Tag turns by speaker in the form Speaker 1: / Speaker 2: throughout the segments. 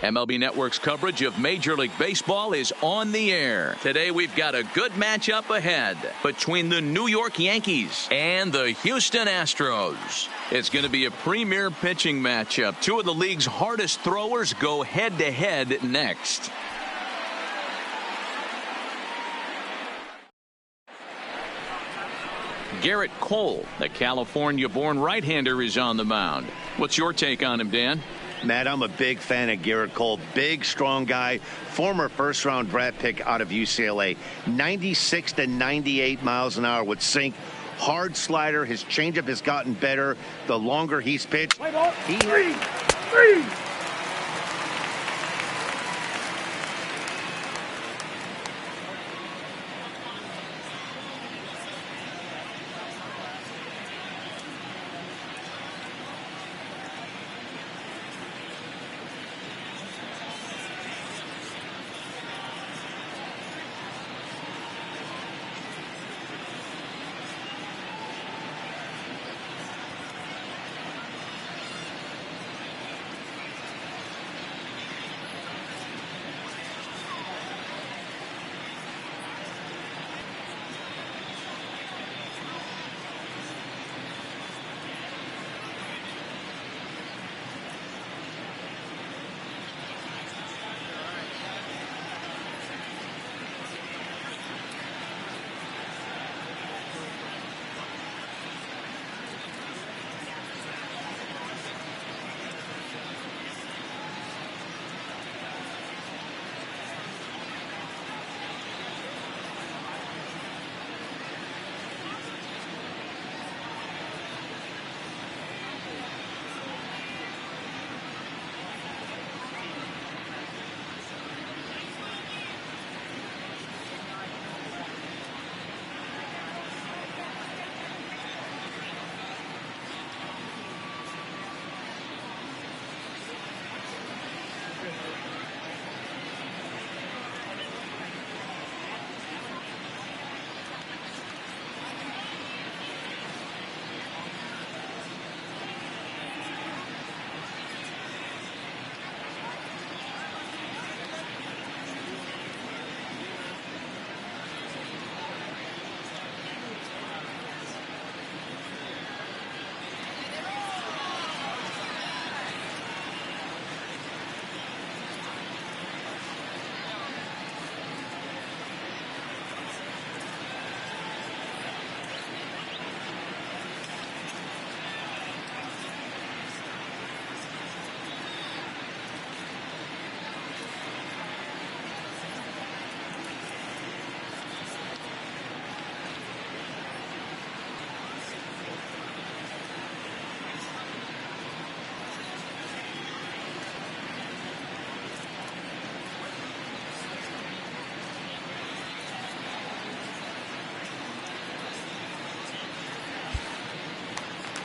Speaker 1: MLB Network's coverage of Major League Baseball is on the air. Today we've got a good matchup ahead between the New York Yankees and the Houston Astros. It's going to be a premier pitching matchup. Two of the league's hardest throwers go head-to-head next. Garrett Cole, the California-born right-hander, is on the mound. What's your take on him, Dan?
Speaker 2: Matt, I'm a big fan of Garrett Cole. Big, strong guy. Former first-round draft pick out of UCLA. 96 to 98 miles an hour with sink. Hard slider. His changeup has gotten better the longer he's pitched.
Speaker 3: Three.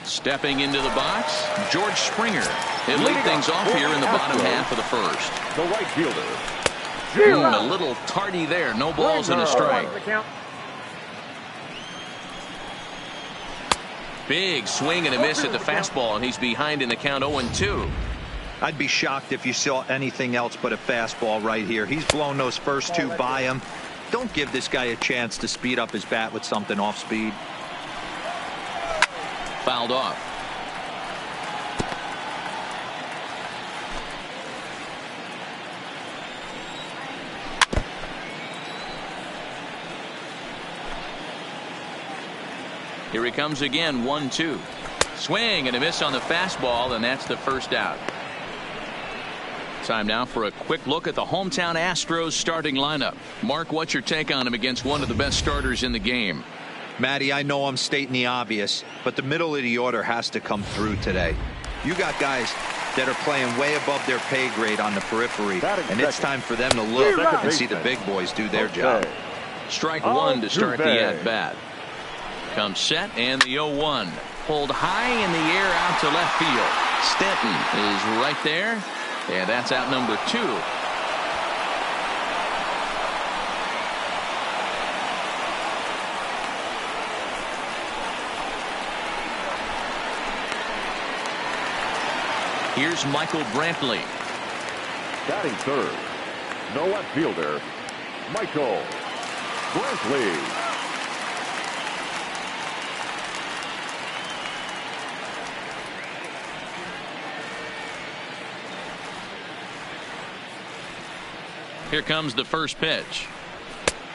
Speaker 1: Stepping into the box, George Springer. He'll lead things off here in the bottom half of the first.
Speaker 3: The right fielder.
Speaker 1: A little tardy there. No balls and a strike. Big swing and a miss at the fastball, and he's behind in the count 0-2.
Speaker 4: I'd be shocked if you saw anything else but a fastball right here. He's blown those first two by him. Don't give this guy a chance to speed up his bat with something off speed.
Speaker 1: Fouled off. Here he comes again, 1-2. Swing and a miss on the fastball, and that's the first out. Time now for a quick look at the hometown Astros starting lineup. Mark, what's your take on him against one of the best starters in the game?
Speaker 4: Matty, I know I'm stating the obvious, but the middle of the order has to come through today. You got guys that are playing way above their pay grade on the periphery, and it's time for them to look and see the big boys do their job.
Speaker 1: Strike one to start the at-bat. Comes set, and the 0-1. Pulled high in the air out to left field. Stanton is right there, and that's out number 2. Here's Michael Brantley.
Speaker 3: Batting third, no outfielder, Michael Brantley.
Speaker 1: Here comes the first pitch.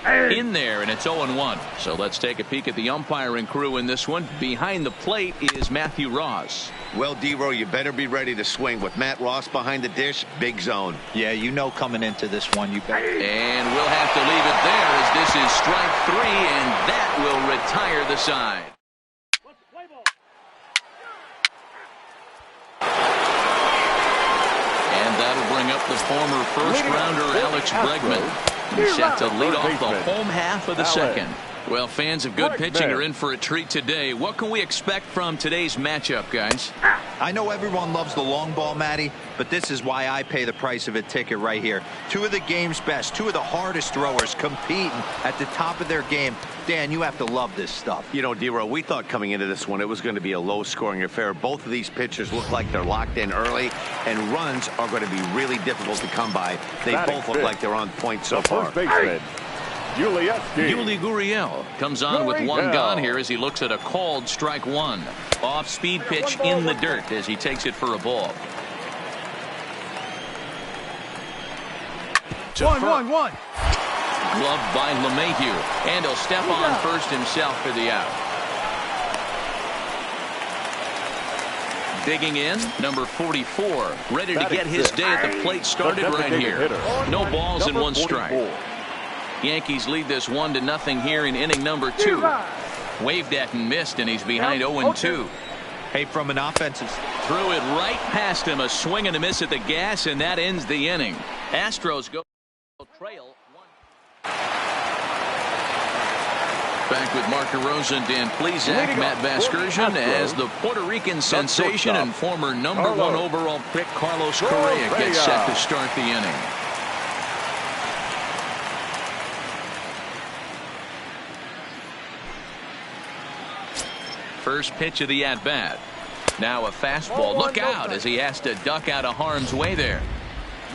Speaker 1: In there, and it's 0-1. So let's take a peek at the umpiring crew in this one. Behind the plate is Matthew Ross.
Speaker 2: Well, D-Row, you better be ready to swing. With Matt Ross behind the dish, big zone.
Speaker 4: Yeah, you know coming into this one, you bet.
Speaker 1: And we'll have to leave it there as this is strike 3, and that will retire the side. And that'll bring up the former first-rounder Alex Bregman. He's set to lead off the home half of the second. Well, fans of good pitching are in for a treat today. What can we expect from today's matchup, guys?
Speaker 4: I know everyone loves the long ball, Matty, but this is why I pay the price of a ticket right here. Two of the game's best, two of the hardest throwers competing at the top of their game. Dan, you have to love this stuff.
Speaker 2: You know, D-Row, we thought coming into this one it was going to be a low-scoring affair. Both of these pitchers look like they're locked in early, and runs are going to be really difficult to come by. They both look like they're on point so far.
Speaker 3: First baseman,
Speaker 1: Yuli Gurriel comes on with one gone here as he looks at a called strike 1. Off-speed pitch in the dirt as he takes it for a ball.
Speaker 5: One.
Speaker 1: Gloved by LeMahieu, and he'll step on first himself for the out. Digging in, number 44, ready to get his day at the plate started right here. No balls and one strike. Yankees lead this 1-0 here in inning number 2. Waved at and missed, and he's behind 0-2.
Speaker 4: Hey, from an offensive...
Speaker 1: Threw it right past him, a swing and a miss at the gas, and that ends the inning. Astros go trail 1. Back with Mark DeRosa and Dan Plesac, Matt Vasgersian as the Puerto Rican sensation and former number 1 overall pick Carlos Correa gets set to start the inning. First pitch of the at-bat. Now a fastball. Look out as he has to duck out of harm's way there.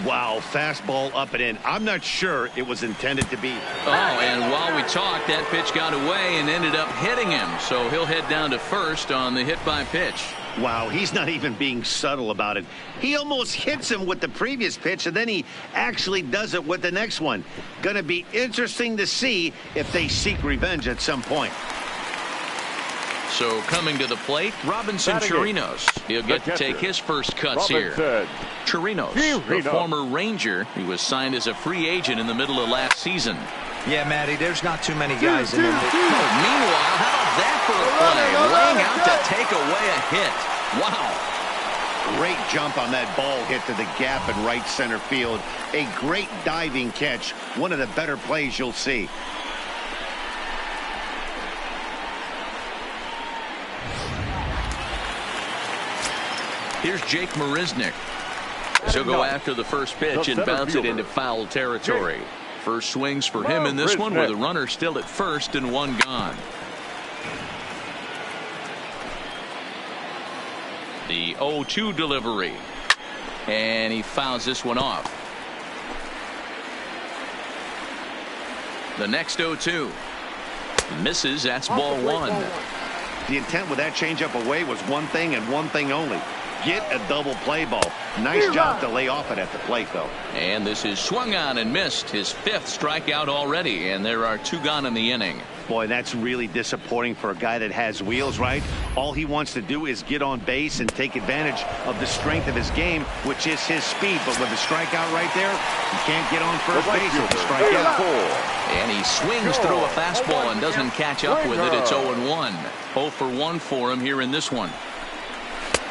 Speaker 2: Wow, fastball up and in. I'm not sure it was intended to be.
Speaker 1: Oh, and while we talked, that pitch got away and ended up hitting him. So he'll head down to first on the hit by pitch.
Speaker 2: Wow, he's not even being subtle about it. He almost hits him with the previous pitch, and then he actually does it with the next one. Gonna be interesting to see if they seek revenge at some point.
Speaker 1: So coming to the plate, Robinson Chirinos. He'll get to take his first cuts here. Chirinos, the former Ranger. He was signed as a free agent in the middle of last season.
Speaker 4: Yeah, Matty, there's not too many guys in there.
Speaker 1: Meanwhile, how about that for a play? Laying out to take away a hit. Wow.
Speaker 2: Great jump on that ball hit to the gap in right center field. A great diving catch. One of the better plays you'll see.
Speaker 1: Here's Jake Marisnick. He'll go after the first pitch and bounce it into foul territory. First swings for him in this one with a runner still at first and one gone. The 0-2 delivery. And he fouls this one off. The next 0-2. Misses. That's ball 1.
Speaker 2: The intent with that changeup away was one thing and one thing only. Get a double play ball. Nice job to lay off it at the plate, though.
Speaker 1: And this is swung on and missed. His 5th strikeout already, and there are 2 gone in the inning.
Speaker 2: Boy, that's really disappointing for a guy that has wheels, right? All he wants to do is get on base and take advantage of the strength of his game, which is his speed. But with the strikeout right there, he can't get on first base with the strikeout.
Speaker 1: And he swings through a fastball and doesn't catch up with it. It's 0-1. 0 for 1 for him here in this one.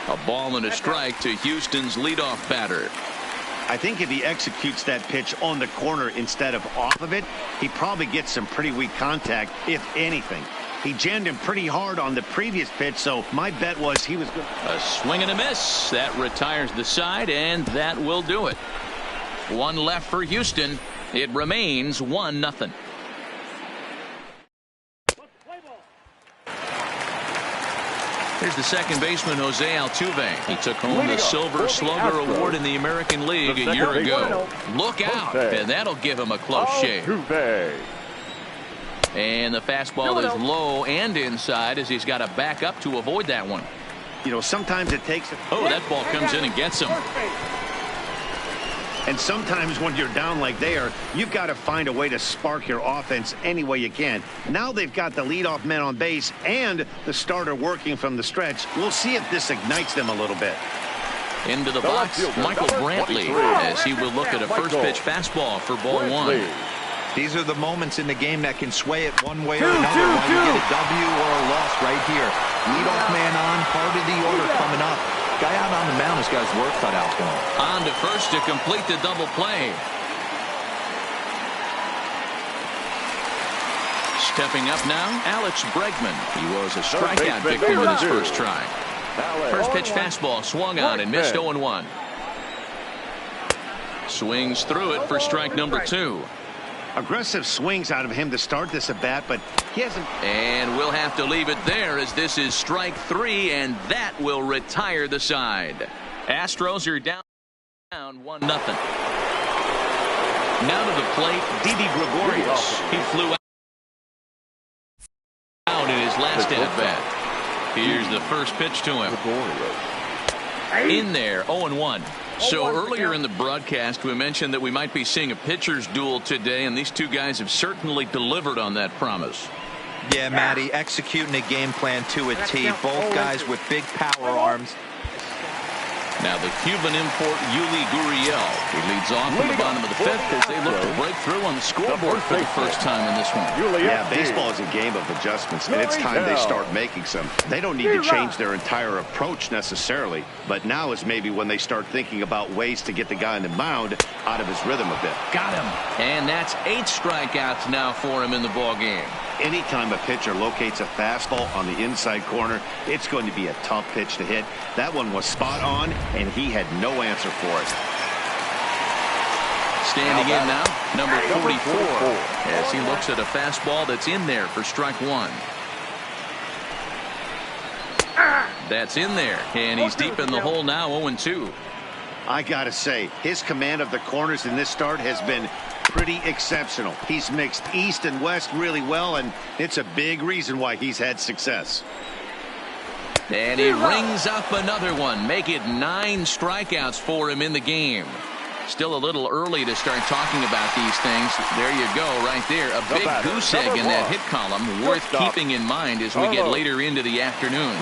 Speaker 1: A ball and a strike to Houston's leadoff batter.
Speaker 2: I think if he executes that pitch on the corner instead of off of it, he probably gets some pretty weak contact, if anything. He jammed him pretty hard on the previous pitch, so my bet was he was good.
Speaker 1: A swing and a miss. That retires the side, and that will do it. 1 left for Houston. It remains 1-0. Here's the second baseman, Jose Altuve. He took home the Silver Slugger Award in the American League a year ago. Look out, and that'll give him a close shave. And the fastball is low and inside as he's got to back up to avoid that one.
Speaker 2: You know, sometimes it takes...
Speaker 1: Oh, that ball comes in and gets him.
Speaker 2: And sometimes when you're down like they are, you've got to find a way to spark your offense any way you can. Now they've got the leadoff man on base and the starter working from the stretch. We'll see if this ignites them a little bit.
Speaker 1: Into the box, Michael Brantley, as he will look at a first pitch fastball for ball one.
Speaker 4: These are the moments in the game that can sway it one way or another. Why you get a W or a loss right here. Leadoff man on, part of the order coming up. Guy out on the mound has got his work cut out for him.
Speaker 1: On to first to complete the double play. Stepping up now, Alex Bregman. He was a strikeout victim in his first try. First pitch fastball swung on and missed 0-1. Swings through it for strike number 2.
Speaker 2: Aggressive swings out of him to start this at bat, but he hasn't.
Speaker 1: And we'll have to leave it there as this is strike 3, and that will retire the side. Astros are down 1-0. Now to the plate, Didi Gregorius. He flew out in his last at bat. Here's the first pitch to him. In there, 0-1. So earlier in the broadcast, we mentioned that we might be seeing a pitcher's duel today, and these two guys have certainly delivered on that promise.
Speaker 4: Yeah, Matty, executing a game plan to a T. Both guys with big power arms.
Speaker 1: Now the Cuban import, Yuli Gurriel. He leads off in the bottom of the 5th as they look to break through on the scoreboard for the first time in this one.
Speaker 2: Yeah, baseball is a game of adjustments, and it's time they start making some. They don't need to change their entire approach necessarily, but now is maybe when they start thinking about ways to get the guy on the mound out of his rhythm a bit.
Speaker 1: Got him. And that's 8 strikeouts now for him in the ball game.
Speaker 2: Anytime a pitcher locates a fastball on the inside corner, it's going to be a tough pitch to hit. That one was spot on, and he had no answer for it.
Speaker 1: Standing in now, number 44, as he looks at a fastball that's in there for strike 1. That's in there, and he's deep in the hole now, 0-2.
Speaker 2: I gotta say, his command of the corners in this start has been pretty exceptional. He's mixed east and west really well, and it's a big reason why he's had success.
Speaker 1: And he rings up another one. Make it 9 strikeouts for him in the game. Still a little early to start talking about these things. There you go, right there. A big goose egg in that hit column, worth keeping in mind as we get later into the afternoon.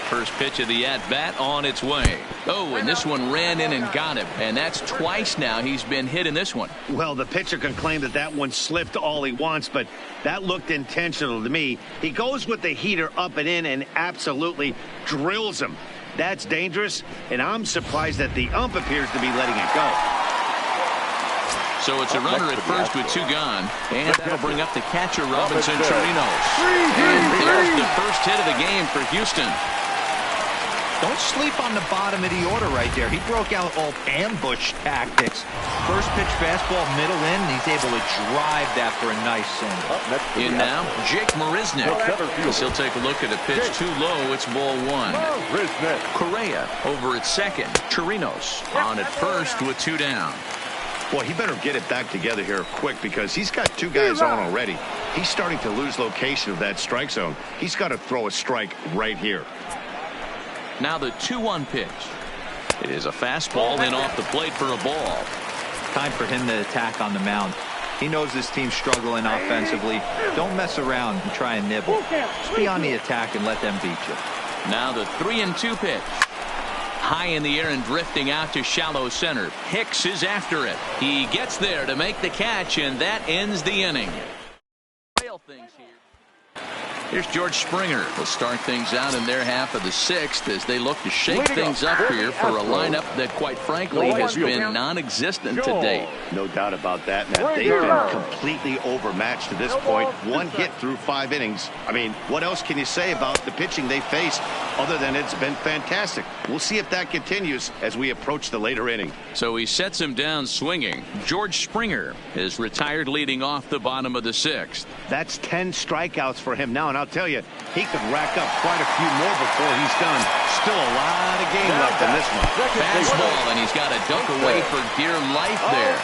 Speaker 1: First pitch of the at-bat on its way. Oh, and this one ran in and got him. And that's twice now he's been hit in this one.
Speaker 2: Well, the pitcher can claim that that one slipped all he wants, but that looked intentional to me. He goes with the heater up and in and absolutely drills him. That's dangerous, and I'm surprised that the ump appears to be letting it go.
Speaker 1: So it's a runner at first with 2 gone, and that'll bring up the catcher, Robinson Chirinos. And there's the first hit of the game for Houston.
Speaker 4: Don't sleep on the bottom of the order right there. He broke out all ambush tactics. First pitch fastball, middle in, and he's able to drive that for a nice single.
Speaker 1: In now, Jake Marisnick. As he'll take a look at a pitch too low. It's ball 1. Corea over at second. Chirinos on at first with 2 down.
Speaker 2: Well, he better get it back together here quick because he's got 2 guys on already. He's starting to lose location of that strike zone. He's got to throw a strike right here.
Speaker 1: Now the 2-1 pitch. It is a fastball in off the plate for a ball.
Speaker 4: Time for him to attack on the mound. He knows this team's struggling offensively. Don't mess around and try and nibble. Just be on the attack and let them beat you.
Speaker 1: Now the 3-2 pitch. High in the air and drifting out to shallow center. Hicks is after it. He gets there to make the catch, and that ends the inning. Things here. Here's George Springer. Will start things out in their half of the sixth as they look to shake things up here for a lineup that, quite frankly, has been non-existent to date.
Speaker 2: No doubt about that, man. They've been completely overmatched to this point. One hit through 5 innings. I mean, what else can you say about the pitching they faced other than it's been fantastic? We'll see if that continues as we approach the later inning.
Speaker 1: So he sets him down swinging. George Springer is retired leading off the bottom of the sixth.
Speaker 2: That's 10 strikeouts for him now, and I'll tell you, he could rack up quite a few more before he's done. Still a lot of game left in this one.
Speaker 1: Fastball, and he's got to duck away for dear life there.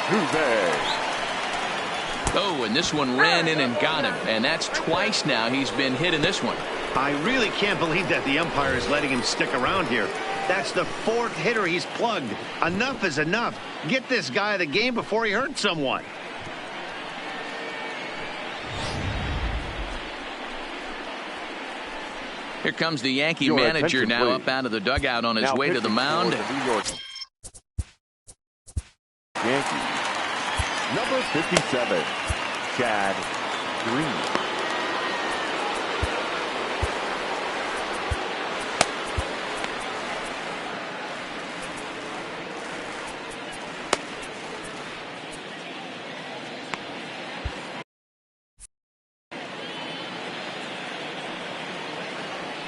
Speaker 1: Oh, and this one ran in and got him, and that's twice now he's been hit in this one.
Speaker 2: I really can't believe that the umpire is letting him stick around here. That's the 4th hitter he's plugged. Enough is enough. Get this guy the game before he hurts someone.
Speaker 1: Here comes the Yankee manager now up out of the dugout on his way to the mound.
Speaker 3: Yankees, number 57, Chad Green.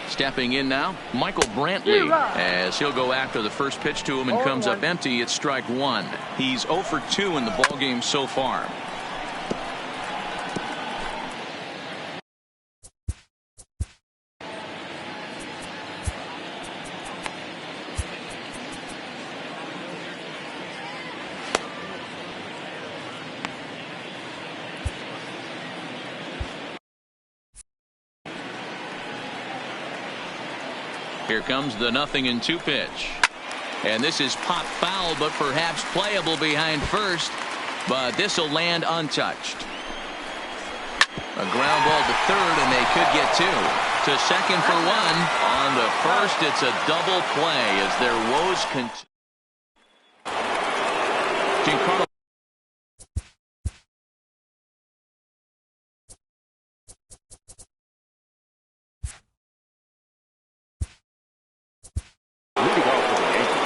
Speaker 1: Stepping in now, Michael Brantley, as he'll go after the first pitch to him and comes up empty. It's strike 1. He's 0 for 2 in the ballgame so far. Here comes the 0-2 pitch. And this is pop foul, but perhaps playable behind first. But this will land untouched. A ground ball to third, and they could get 2. To second for 1. On the first, it's a double play as their woes continue. Giancarlo.
Speaker 3: Leading off for the Yankees,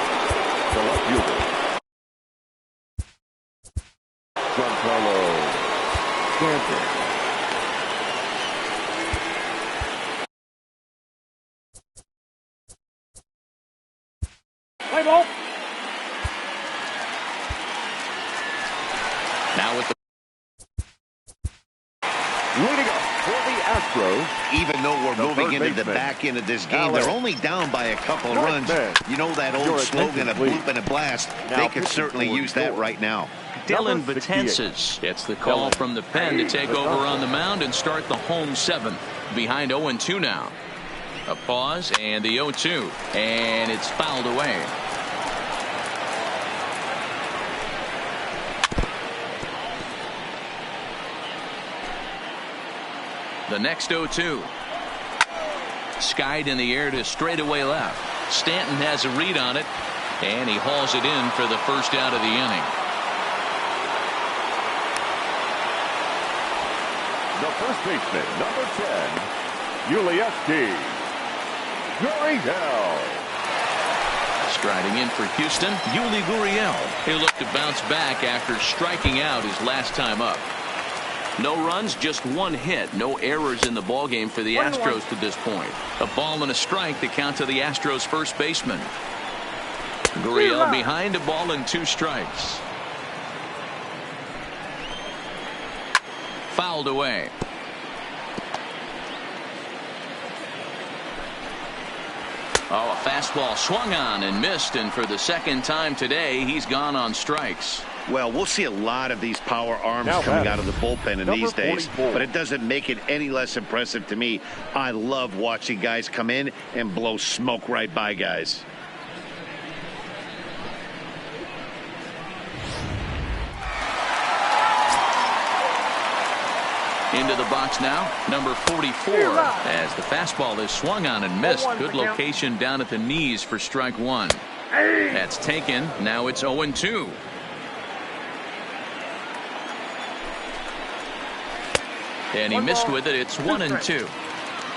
Speaker 3: the left fielder, Giancarlo Stanton.
Speaker 5: Play ball.
Speaker 1: Now with the
Speaker 3: Leading up for the Astros,
Speaker 2: Even though we're moving into the
Speaker 3: baseman,
Speaker 2: back end of this game,
Speaker 3: Alex.
Speaker 2: they're only down by a couple of runs.
Speaker 3: Man.
Speaker 2: You know that old
Speaker 3: Your
Speaker 2: slogan, a
Speaker 3: attention,
Speaker 2: bloop and a blast.
Speaker 3: Now
Speaker 2: They could
Speaker 3: pitching
Speaker 2: certainly
Speaker 3: for
Speaker 2: use that
Speaker 3: George.
Speaker 2: right now.
Speaker 1: Dylan
Speaker 3: Number 68.
Speaker 1: Betances gets the call from the pen to take over on the mound and start the home 7th. Behind 0-2 now. A pause and the 0-2. And it's fouled away. The next 0-2. Skied in the air to straightaway left. Stanton has a read on it, and he hauls it in for the first out of the inning.
Speaker 3: the first baseman, number 10, Ulieski Gurriel.
Speaker 1: Striding in for Houston, Yuli Gurriel. He'll look to bounce back after striking out his last time up. No runs, just 1 hit. No errors in the ballgame for the Astros to this point. A ball and a strike to count to the Astros first baseman. Gurriel behind, a ball and 2 strikes. Fouled away. Oh, a fastball swung on and missed, and for the second time today, he's gone on strikes.
Speaker 2: Well, we'll see a lot of these power arms
Speaker 3: Now
Speaker 2: coming
Speaker 3: batting,
Speaker 2: out of the bullpen in
Speaker 3: number
Speaker 2: these days,
Speaker 3: 44.
Speaker 2: but it doesn't make it any less impressive to me. I love watching guys come in and blow smoke right by guys.
Speaker 1: Into the box now, number 44, as the fastball is swung on and missed. Good location down at the knees for strike 1. That's taken. Now it's 0-2. And he missed with it. It's 1-2.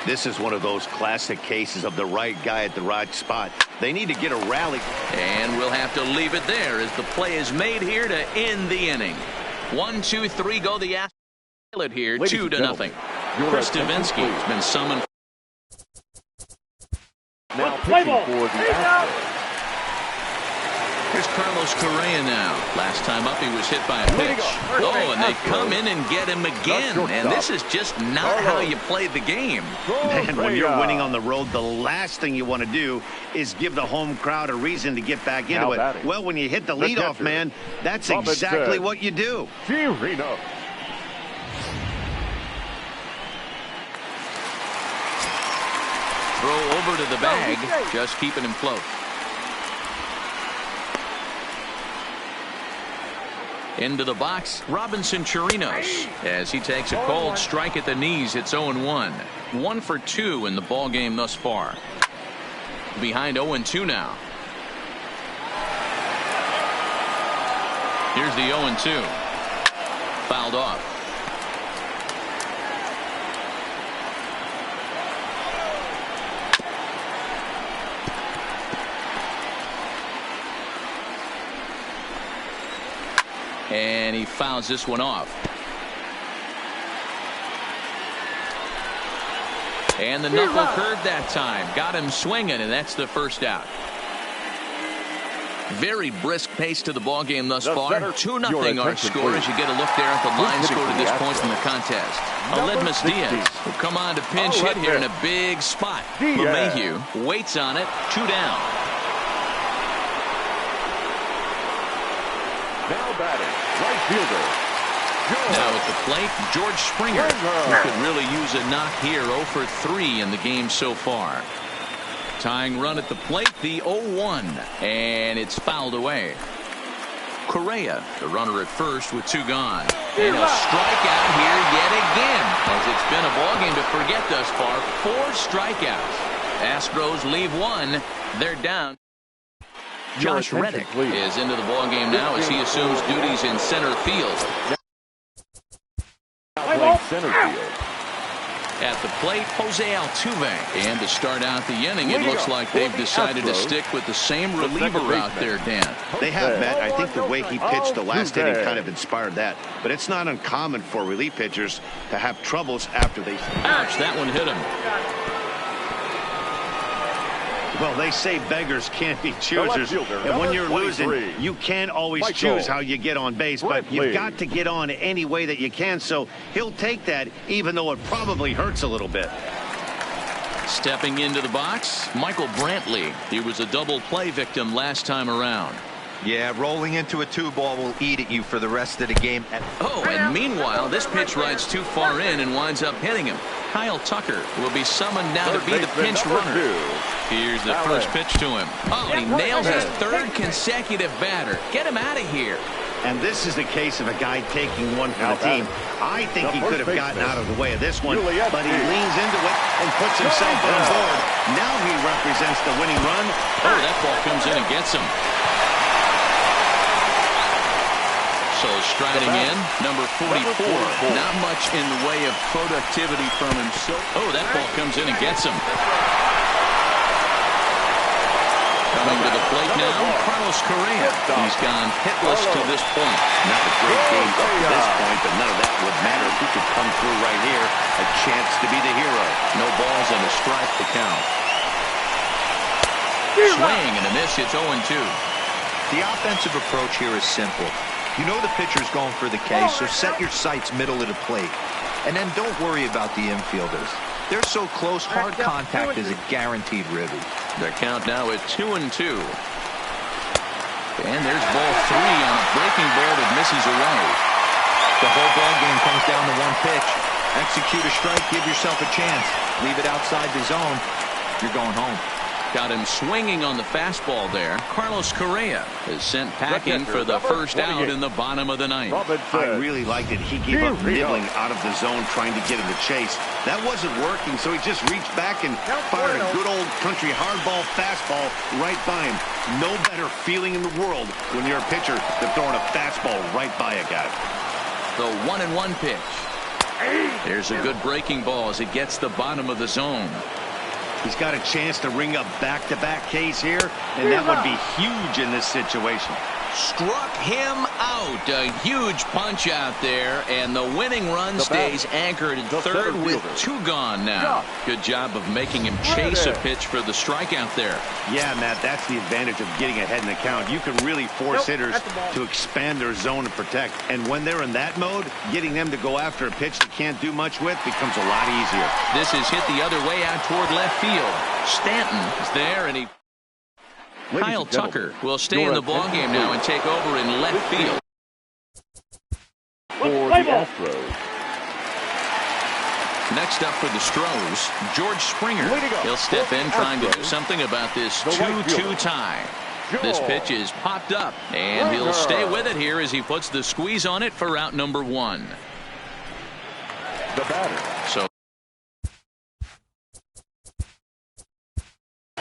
Speaker 2: This is one of those classic cases of the right guy at the right spot. They need to get a rally.
Speaker 1: And we'll have to leave it there as the play is made here to end the inning. 1, 2, 3 go the Astros here, 2-0. Chris Davinsky has been summoned.
Speaker 3: Now pitching for the Astros.
Speaker 1: Here's Carlos Corea now. Last time up he was hit by a pitch. Oh, and they come in and get him again. And this is just not how you play the game.
Speaker 2: Man, when you're winning on the road, the last thing you want to do is give the home crowd a reason to get back into it. Well, when you hit the leadoff man, that's exactly what you do.
Speaker 3: Chirino.
Speaker 1: Throw over to the bag, just keeping him close. Into the box, Robinson Chirinos as he takes a cold strike at the knees. It's 0-1. 1 for 2 in the ball game thus far. Behind 0-2 now. Here's the 0-2. Fouled off. And he fouls this one off. And the knuckle curve that time. Got him swinging, and that's the first out. Very brisk pace to the ball game thus far. 2-0 our score as you get a look there at the line score to this point in the contest. Aledmus Diaz will come on to pinch hit here in a big spot. LeMahieu waits on it. 2 down.
Speaker 3: Now batting, right fielder.
Speaker 1: Now at the plate, George Springer, who could really use a knock here. 0 for 3 in the game so far. Tying run at the plate, the 0-1, and it's fouled away. Correa, the runner at first with 2 gone. And a strikeout here yet again, as it's been a ballgame to forget thus far. 4 strikeouts. Astros leave 1. They're down. Josh Reddick is into the ballgame now as he assumes duties in center field.
Speaker 3: Center field.
Speaker 1: At the plate, Jose Altuve. And to start out the inning, it looks like they've decided to stick with the same reliever out there, Dan.
Speaker 2: They have, Matt. I think the way he pitched the last inning kind of inspired that. But it's not uncommon for relief pitchers to have troubles after they...
Speaker 1: Ouch, that one hit him.
Speaker 2: Well, they say beggars can't be choosers, and when you're losing, you can't always choose how you get on base, but you've got to get on any way that you can, so he'll take that, even though it probably hurts a little bit.
Speaker 1: Stepping into the box, Michael Brantley. He was a double play victim last time around.
Speaker 4: Yeah, rolling into a 2-ball will eat at you for the rest of the game.
Speaker 1: Oh, and meanwhile, this pitch rides too far in and winds up hitting him. Kyle Tucker will be summoned now to be the pinch runner. Here's the first pitch to him. Oh, and he nails his 3rd consecutive batter. Get him out of here.
Speaker 2: And this is a case of a guy taking one for the team. I think he could have gotten out of the way of this one, but he leans into it and puts himself on board. Now he represents the winning run.
Speaker 1: Oh, that ball comes in and gets him. So striding in, number 44. Not much in the way of productivity from himself. Oh, that ball comes in and gets him. Coming to the plate now, Carlos Correa. He's gone hitless to this point.
Speaker 2: Not a great game up to this point, but none of that would matter if he could come through right here. A chance to be the hero.
Speaker 1: No balls and a strike to count. Swing and a miss. It's 0-2.
Speaker 4: The offensive approach here is simple. You know the pitcher's going for the K, so set your sights middle of the plate. And then don't worry about the infielders. They're so close, hard contact is a guaranteed ribby.
Speaker 1: The count now at 2-2. And there's ball 3 on a breaking ball that misses away.
Speaker 4: The whole ball game comes down to one pitch. Execute a strike, give yourself a chance. Leave it outside the zone, you're going home.
Speaker 1: Got him swinging on the fastball there. Carlos Correa is sent packing for the first out in the bottom of the 9th.
Speaker 2: I really liked it. He gave up nibbling out of the zone trying to get in the chase. That wasn't working, so he just reached back and fired a good old country hardball fastball right by him. No better feeling in the world when you're a pitcher than throwing a fastball right by a guy.
Speaker 1: The 1-1 pitch. There's a good breaking ball as it gets the bottom of the zone.
Speaker 2: He's got a chance to ring up back-to-back Ks here, and that would be huge in this situation.
Speaker 1: Struck him out. A huge punch out there, and the winning run stays anchored at third with 2 gone now. Good job of making him chase a pitch for the strikeout there.
Speaker 2: Yeah, Matt, that's the advantage of getting ahead in the count. You can really force hitters to expand their zone and protect. And when they're in that mode, getting them to go after a pitch they can't do much with becomes a lot easier.
Speaker 1: This is hit the other way out toward left field. Stanton is there, and he... Kyle Tucker will stay in the ballgame now and take over in left field.
Speaker 3: For the Astros.
Speaker 1: Next up for the Stros, George Springer. He'll step in trying to do something about this 2-2 tie. This pitch is popped up, and he'll stay with it here as he puts the squeeze on it for out number 1.
Speaker 3: The batter.
Speaker 1: So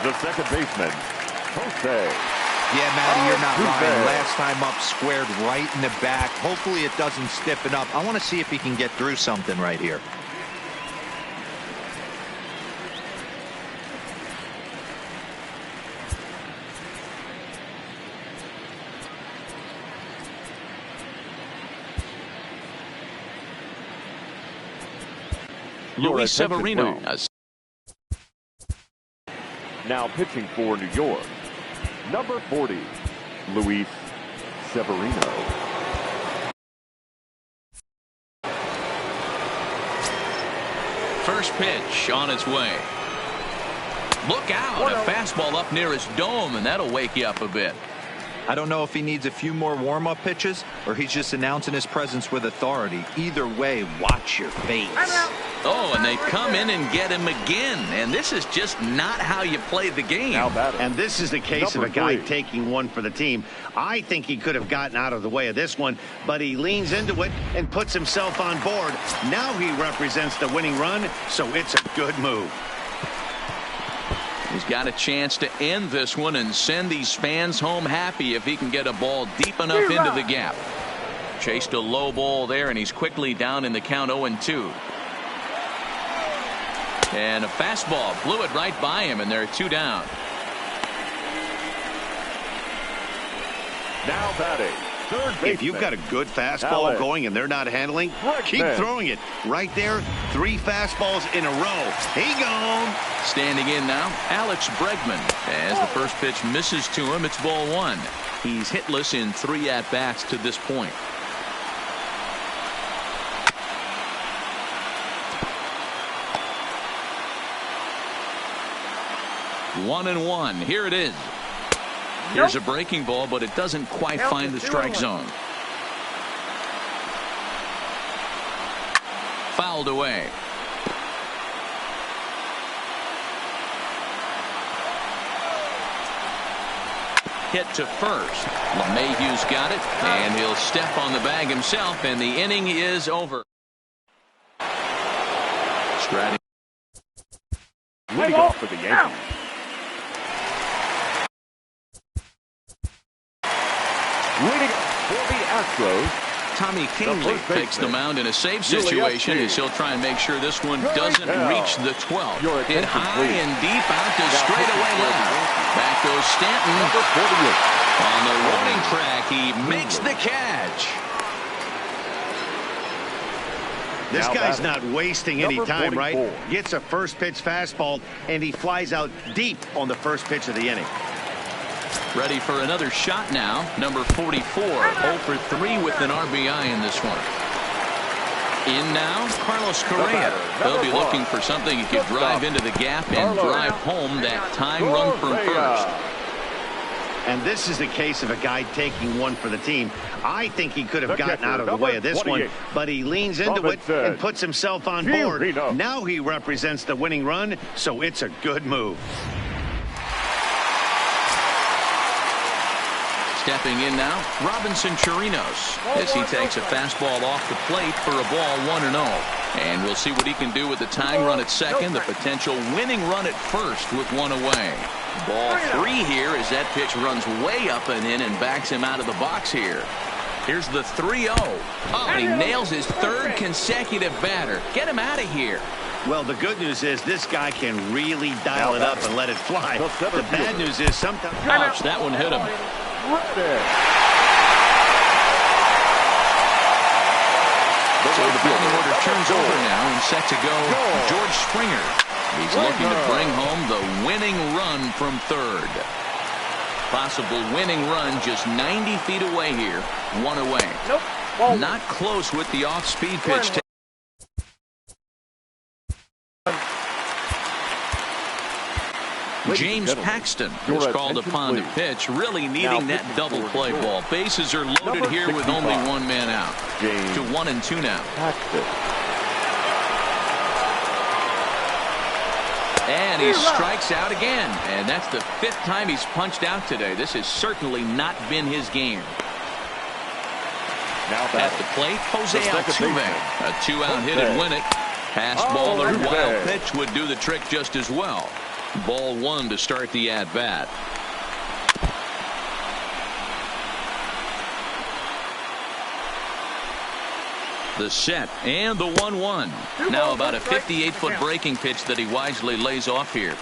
Speaker 3: the second baseman.
Speaker 4: Yeah, Matty, you're not lying. Last time up, squared right in the back. Hopefully it doesn't stiffen up. I want to see if he can get through something right here.
Speaker 1: Luis Severino.
Speaker 3: Now pitching for New York, number 40, Luis Severino.
Speaker 1: First pitch on its way. Look out, a fastball up near his dome, and that'll wake you up a bit.
Speaker 4: I don't know if he needs a few more warm-up pitches or he's just announcing his presence with authority. Either way, watch your face.
Speaker 1: Oh, and they come in and get him again. And this is just not how you play the game.
Speaker 2: And this is the case of a guy taking one for the team. I think he could have gotten out of the way of this one, but he leans into it and puts himself on board. Now he represents the winning run, so it's a good move.
Speaker 1: He's got a chance to end this one and send these fans home happy if he can get a ball deep enough into the gap. Chased a low ball there, and he's quickly down in the count 0-2. And a fastball blew it right by him, and they're 2 down.
Speaker 3: Now batting, third baseman.
Speaker 2: If you've got a good fastball going and they're not handling, keep throwing it. Right there, 3 fastballs in a row. He gone.
Speaker 1: Standing in now, Alex Bregman. As the first pitch misses to him, it's ball 1. He's hitless in 3 at-bats to this point. One and one. Here it is. Here's a breaking ball, but it doesn't quite find the strike zone. Fouled away. Hit to first. LeMahieu's got it, and he'll step on the bag himself, and the inning is over. Stratton.
Speaker 3: Leading off for the Yankees. Leading for the Astros,
Speaker 1: Tommy Kingley takes the mound in a save situation as he'll try and make sure this one doesn't reach the 12th. Hit high and deep out to straightaway left. Back goes Stanton. On the running track, he makes the catch.
Speaker 2: This guy's not wasting any time, right? Gets a first pitch fastball, and he flies out deep on the first pitch of the inning.
Speaker 1: Ready for another shot now. Number 44, 0 for 3 with an RBI in this one. In now, Carlos Corea. They'll be looking for something he could drive into the gap and drive home that tying run from first.
Speaker 2: And this is the case of a guy taking one for the team. I think he could have gotten out of the way of this one, but he leans into it and puts himself on board. Now he represents the winning run, so it's a good move.
Speaker 1: Stepping in now, Robinson Chirinos, as he takes a fastball off the plate for a ball 1-0. And we'll see what he can do with the tying run at second, the potential winning run at first with one away. Ball 3 here as that pitch runs way up and in and backs him out of the box here. Here's the 3-0. Oh, and he nails his third consecutive batter. Get him out of here.
Speaker 2: Well, the good news is this guy can really dial it up and let it fly. The bad news is sometimes...
Speaker 1: Ouch, that one hit him. So the batting order turns over now and set to go George Springer. He's looking to bring home the winning run from third. Possible winning run just 90 feet away here. One away. Not close with the off-speed pitch. James Paxton is called upon to pitch, really needing that double play ball. Bases are loaded here with only one man out. To 1-2 now. And he strikes out again. And that's the 5th time he's punched out today. This has certainly not been his game. At the plate, Jose Altuve. A 2-out hit and win it. Pass ball or wild pitch would do the trick just as well. Ball 1 to start the at-bat. The set and the 1-1. Now about a 58-foot breaking pitch that he wisely lays off here.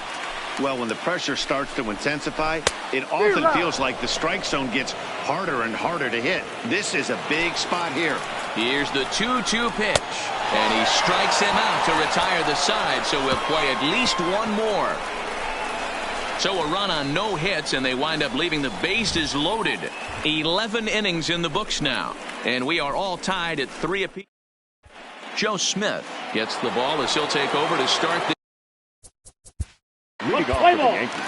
Speaker 2: Well, when the pressure starts to intensify, it often feels like the strike zone gets harder and harder to hit. This is a big spot here.
Speaker 1: Here's the 2-2 pitch. And he strikes him out to retire the side, so we'll play at least one more. So a run on no hits, and they wind up leaving the bases loaded. 11 innings in the books now. And we are all tied at 3 apiece. Joe Smith gets the ball as he'll take over to start the
Speaker 3: leading off for the Yankees.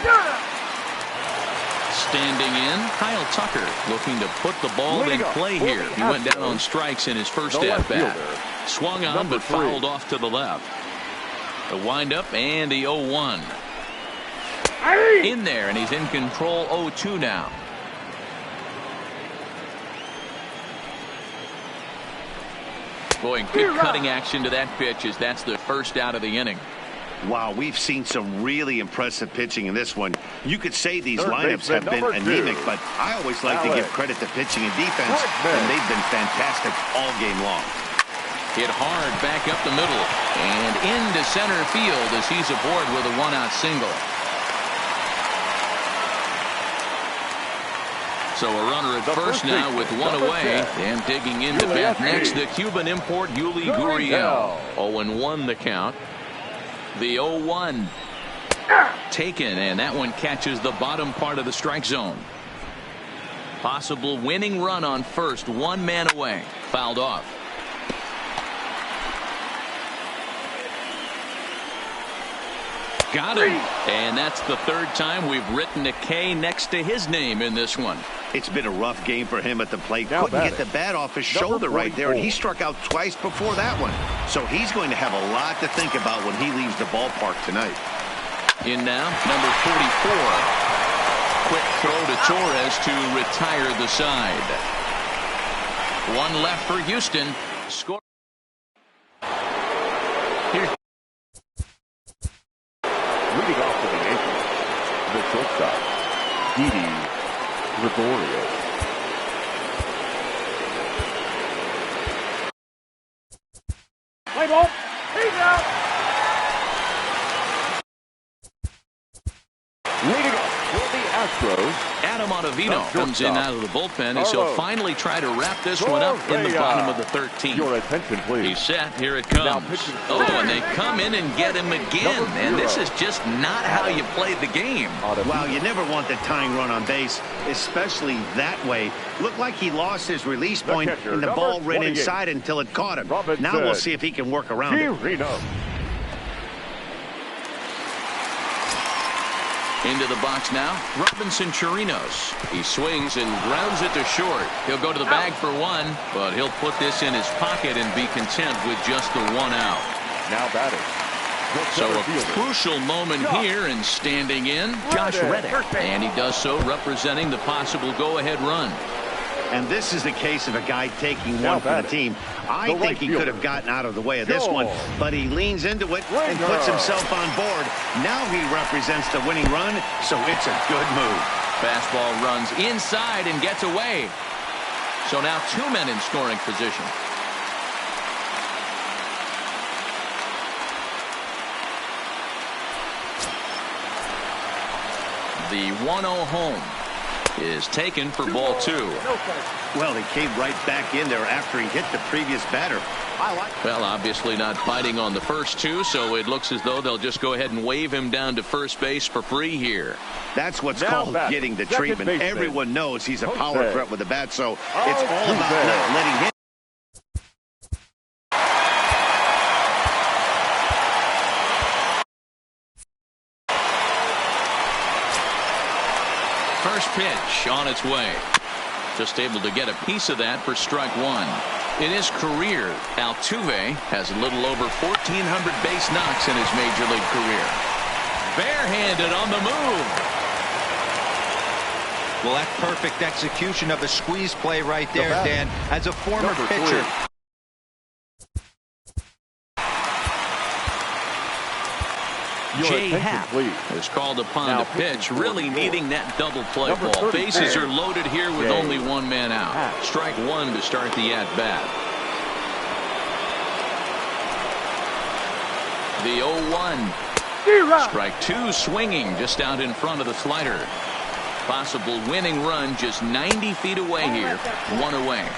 Speaker 1: Standing in, Kyle Tucker looking to put the ball in play here. He went down on strikes in his first at-bat. Swung on but fouled off to the left. The windup and the 0-1. In there, and he's in control. 0-2 now. Boy, good cutting action to that pitch as that's the first out of the inning.
Speaker 2: Wow, we've seen some really impressive pitching in this one. You could say these lineups have been anemic, but I always like to give credit to pitching and defense, and they've been fantastic all game long.
Speaker 1: Hit hard back up the middle and into center field as he's aboard with a 1-out single. So a runner at first now with 1 away, and digging in to bat next, the Cuban import Yuli Gurriel. 0-1 the count. The 0-1 taken, and that one catches the bottom part of the strike zone. Possible winning run on first, 1 man away. Fouled off. Got him. And that's the 3rd time we've written a K next to his name in this one.
Speaker 2: It's been a rough game for him at the plate. Couldn't get the bat off his shoulder right there, and he struck out twice before that one. So he's going to have a lot to think about when he leaves the ballpark tonight.
Speaker 1: In now, number 44. Quick throw to Torres to retire the side. 1 left for Houston. Score. Here's
Speaker 3: leading off for the Yankees, the shortstop, Didi Gregorio.
Speaker 5: Play ball. He's out.
Speaker 3: Leading off for the Astros,
Speaker 1: Adam Ottavino comes in out of the bullpen as he'll finally try to wrap this one up in the bottom of the 13th.
Speaker 3: Your attention, please.
Speaker 1: He's set. Here it comes. Oh, and they come in and get him again. And this is just not how you play the game.
Speaker 2: Wow, you never want the tying run on base, especially that way. Looked like he lost his release point, and the ball ran inside until it caught him. Now we'll see if he can work around it.
Speaker 1: Into the box now, Robinson Chirinos. He swings and grounds it to short. He'll go to the bag for 1, but he'll put this in his pocket and be content with just the 1 out.
Speaker 3: Now batting.
Speaker 1: So a crucial moment here, and standing in, Josh Reddick. And he does so representing the possible go-ahead run.
Speaker 2: And this is the case of a guy taking one for the team. I think he could have gotten out of the way of this one, but he leans into it and puts himself on board. Now he represents the winning run, so it's a good move.
Speaker 1: Fastball runs inside and gets away. So now 2 men in scoring position. The 1-0 home is taken for ball 2.
Speaker 2: Well, he came right back in there after he hit the previous batter.
Speaker 1: Well, obviously not fighting on the first 2, so it looks as though they'll just go ahead and wave him down to first base for free here.
Speaker 2: That's what's called getting the treatment. Everyone knows he's a power threat with the bat, so it's all about not letting him.
Speaker 1: First pitch on its way. Just able to get a piece of that for strike 1. In his career, Altuve has a little over 1,400 base knocks in his major league career. Barehanded on the move.
Speaker 4: Well, that's perfect execution of a squeeze play right there, Dan. As a former pitcher,
Speaker 1: Jay Happ is called upon to pitch, really needing that double play ball. Bases are loaded here with only 1 man out. Strike 1 to start the at-bat. The 0-1. Strike 2 swinging just out in front of the slider. Possible winning run just 90 feet away here. 1 away.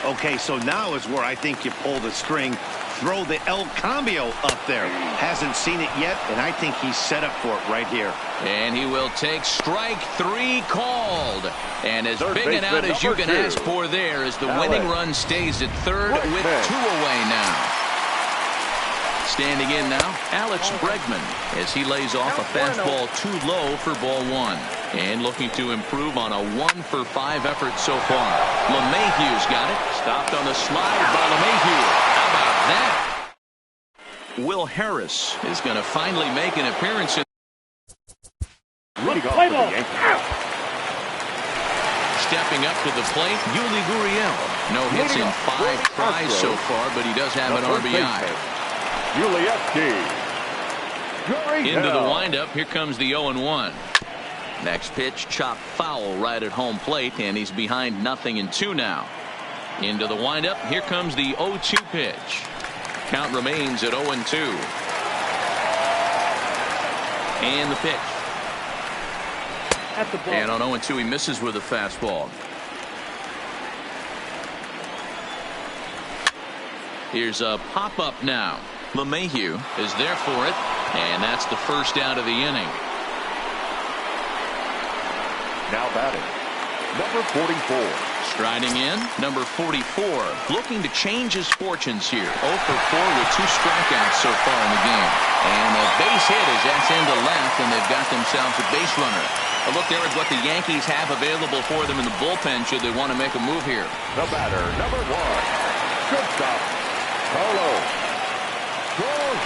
Speaker 2: Okay, so now is where I think you pull the string. Throw the El Cambio up there. Hasn't seen it yet, and I think he's set up for it right here.
Speaker 1: And he will take strike 3 called. And as big an out as you can ask for there as the winning run stays at third with 2 away now. Standing in now, Alex Bregman as he lays off a fastball too low for ball 1. And looking to improve on a 1-for-5 effort so far. LeMahieu's got it. Stopped on the slide by LeMahieu. How about that? Will Harris is going to finally make an appearance in. Stepping up to the plate, Yuli Gurriel. No hits in 5 tries so far, but he does have an RBI. Into the windup. Here comes the 0-1. Next pitch, chopped foul right at home plate, and he's behind 0-2 now. Into the windup. Here comes the 0-2 pitch. Count remains at 0-2. And the pitch. And on 0-2, he misses with a fastball. Here's a pop-up now. LeMahieu is there for it, and that's the first out of the inning.
Speaker 3: Now batting, number 44.
Speaker 1: Striding in, number 44, looking to change his fortunes here. 0 for 4 with 2 strikeouts so far in the game. And a base hit as that's into left, and they've got themselves a base runner. A look there at what the Yankees have available for them in the bullpen should they want to make a move here.
Speaker 3: The batter, number 1, shortstop, Carlos.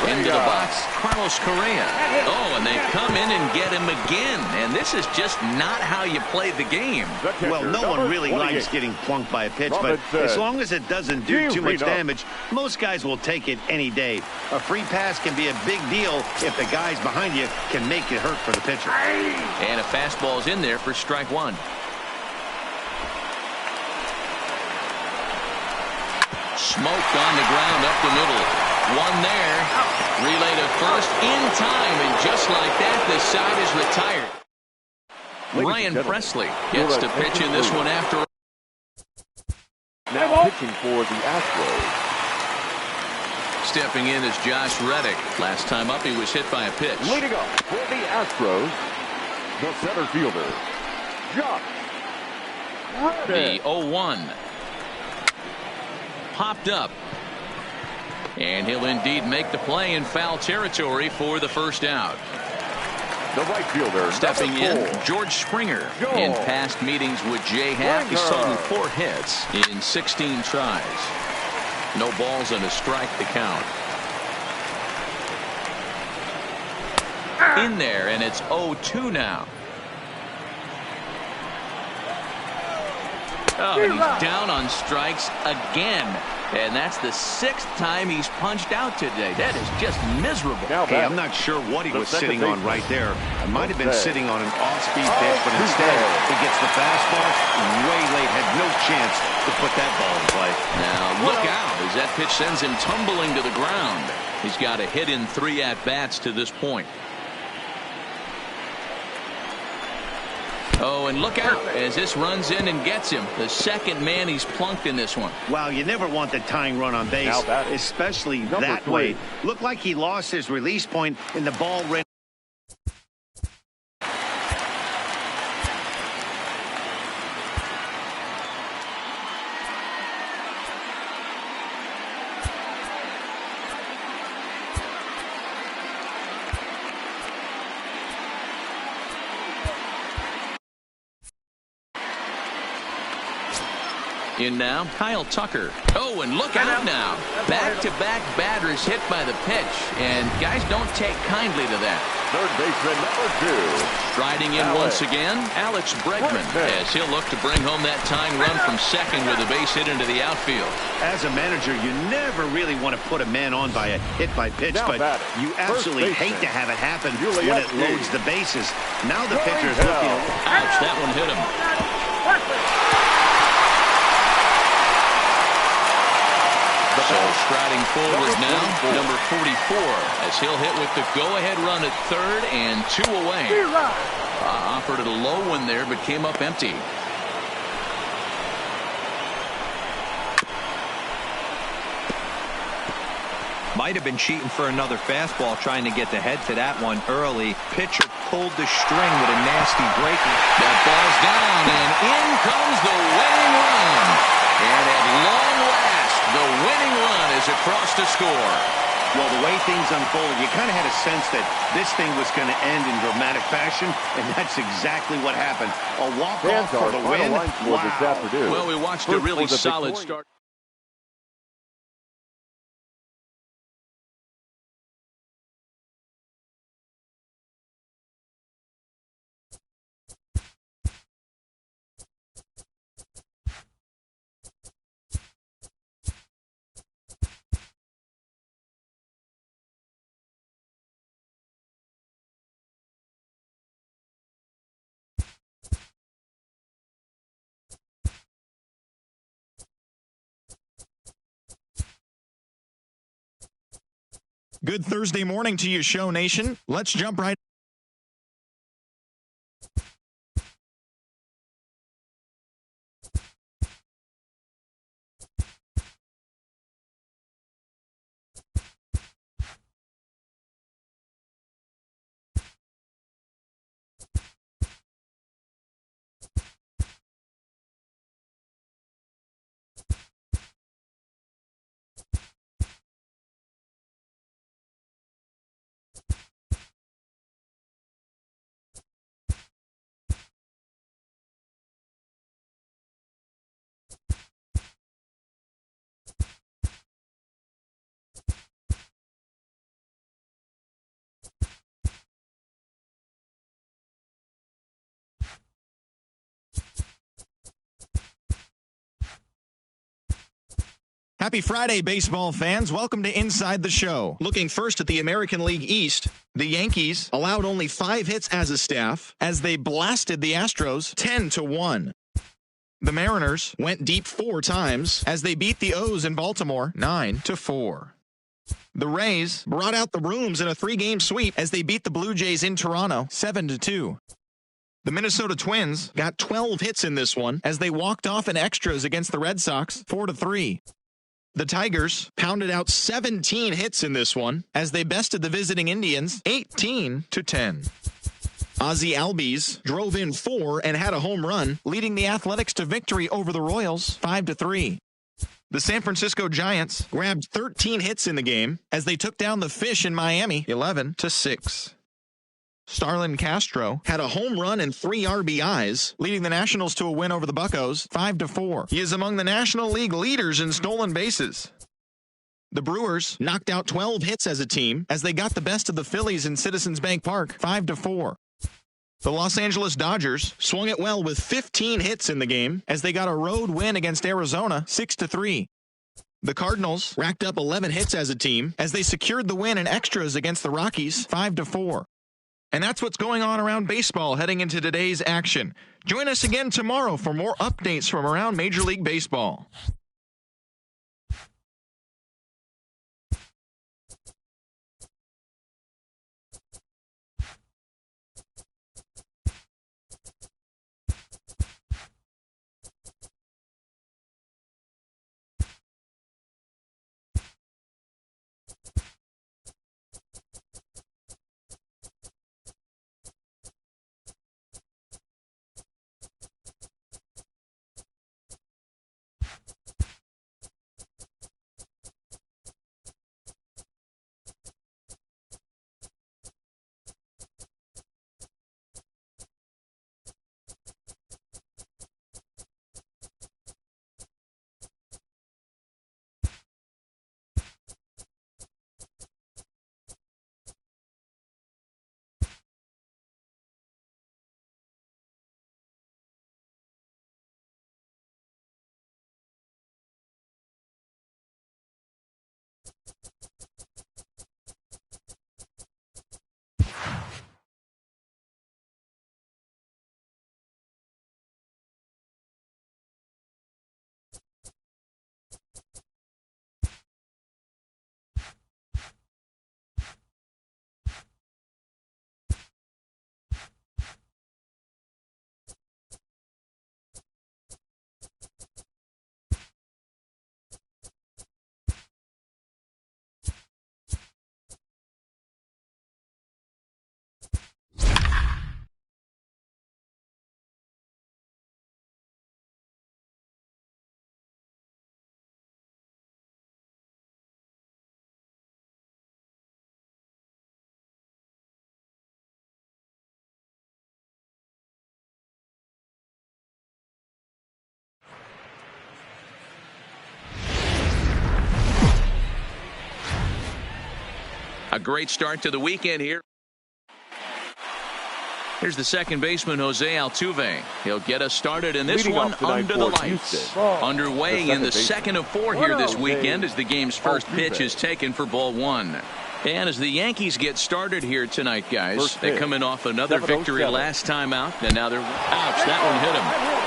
Speaker 1: Into the box, Carlos Corea. Oh, and they come in and get him again. And this is just not how you play the game.
Speaker 2: Well, no one really likes getting plunked by a pitch, but as long as it doesn't do too much damage, most guys will take it any day. A free pass can be a big deal if the guys behind you can make it hurt for the pitcher.
Speaker 1: And a fastball's in there for strike 1. Smoked on the ground up the middle. One there. Relay to first in time, and just like that, the side is retired. Ryan Presley gets to pitch in this one after.
Speaker 3: Now pitching for the Astros.
Speaker 1: Stepping in is Josh Reddick. Last time up, he was hit by a pitch.
Speaker 3: Leading up for the Astros, the center fielder, Josh
Speaker 1: The
Speaker 3: Reddick.
Speaker 1: 0-1. Popped up. And he'll indeed make the play in foul territory for the first out.
Speaker 3: The right fielder,
Speaker 1: stepping
Speaker 3: in,
Speaker 1: George Springer. In past meetings with Jay Happ, he's stolen 4 hits in 16 tries. No balls and a strike to count. In there, and it's 0-2 now. Oh, and he's down on strikes again. And that's the 6th time he's punched out today. That is just miserable.
Speaker 2: Hey, I'm not sure what he was sitting on right there. It might have been sitting on an off-speed pitch, but instead he gets the fastball way late, had no chance to put that ball in play.
Speaker 1: Now look out as that pitch sends him tumbling to the ground. He's got a hit in 3 at-bats to this point. Oh, and look out as this runs in and gets him. The second man he's plunked in this one.
Speaker 2: Well, you never want the tying run on base, especially that way. Looked like he lost his release point and the ball ran.
Speaker 1: In now, Kyle Tucker. Oh, and look out now. Back-to-back batters hit by the pitch, and guys don't take kindly to that.
Speaker 3: Third baseman number 2.
Speaker 1: Striding in once again, Alex Bregman, as he'll look to bring home that tying run from second with a base hit into the outfield.
Speaker 2: As a manager, you never really want to put a man on by a hit by pitch, but you absolutely hate to have it happen when it loads the bases. Now the pitcher's looking.
Speaker 1: Ouch, that one hit him. So striding forward now, number 44, as he'll hit with the go-ahead run at third and 2 away. Offered at a low one there, but came up empty.
Speaker 4: Might have been cheating for another fastball, trying to get the head to that one early. Pitcher pulled the string with a nasty breaking.
Speaker 1: That ball's down, and in comes the winning run. And at long last, the winning run is across to score.
Speaker 2: Well, the way things unfolded, you kind of had a sense that this thing was going to end in dramatic fashion, and that's exactly what happened. A walk-off for the win. Wow.
Speaker 1: Well, we watched a really solid start.
Speaker 5: Good Thursday morning to you, Show Nation. Let's jump right. Happy Friday, baseball fans. Welcome to Inside the Show. Looking first at the American League East, the Yankees allowed only 5 hits as a staff as they blasted the Astros 10-1. The Mariners went deep 4 times as they beat the O's in Baltimore 9-4. The Rays brought out the rooms in a 3-game sweep as they beat the Blue Jays in Toronto 7-2. The Minnesota Twins got 12 hits in this one as they walked off in extras against the Red Sox 4-3. The Tigers pounded out 17 hits in this one as they bested the visiting Indians 18-10. Ozzie Albies drove in 4 and had a home run, leading the Athletics to victory over the Royals 5-3. The San Francisco Giants grabbed 13 hits in the game as they took down the Fish in Miami 11-6. Starlin Castro had a home run and 3 RBIs, leading the Nationals to a win over the Buccos 5-4. He is among the National League leaders in stolen bases. The Brewers knocked out 12 hits as a team as they got the best of the Phillies in Citizens Bank Park 5-4. The Los Angeles Dodgers swung it well with 15 hits in the game as they got a road win against Arizona 6-3. The Cardinals racked up 11 hits as a team as they secured the win in extras against the Rockies 5-4. And that's what's going on around baseball heading into today's action. Join us again tomorrow for more updates from around Major League Baseball.
Speaker 1: A great start to the weekend here. Here's the second baseman, Jose Altuve. He'll get us started in this one under the lights. Underway in the second of 4 here this weekend as the game's first pitch is taken for ball 1. And as the Yankees get started here tonight, guys, they come in off another victory last time out, and now they're ouch. That one hit him.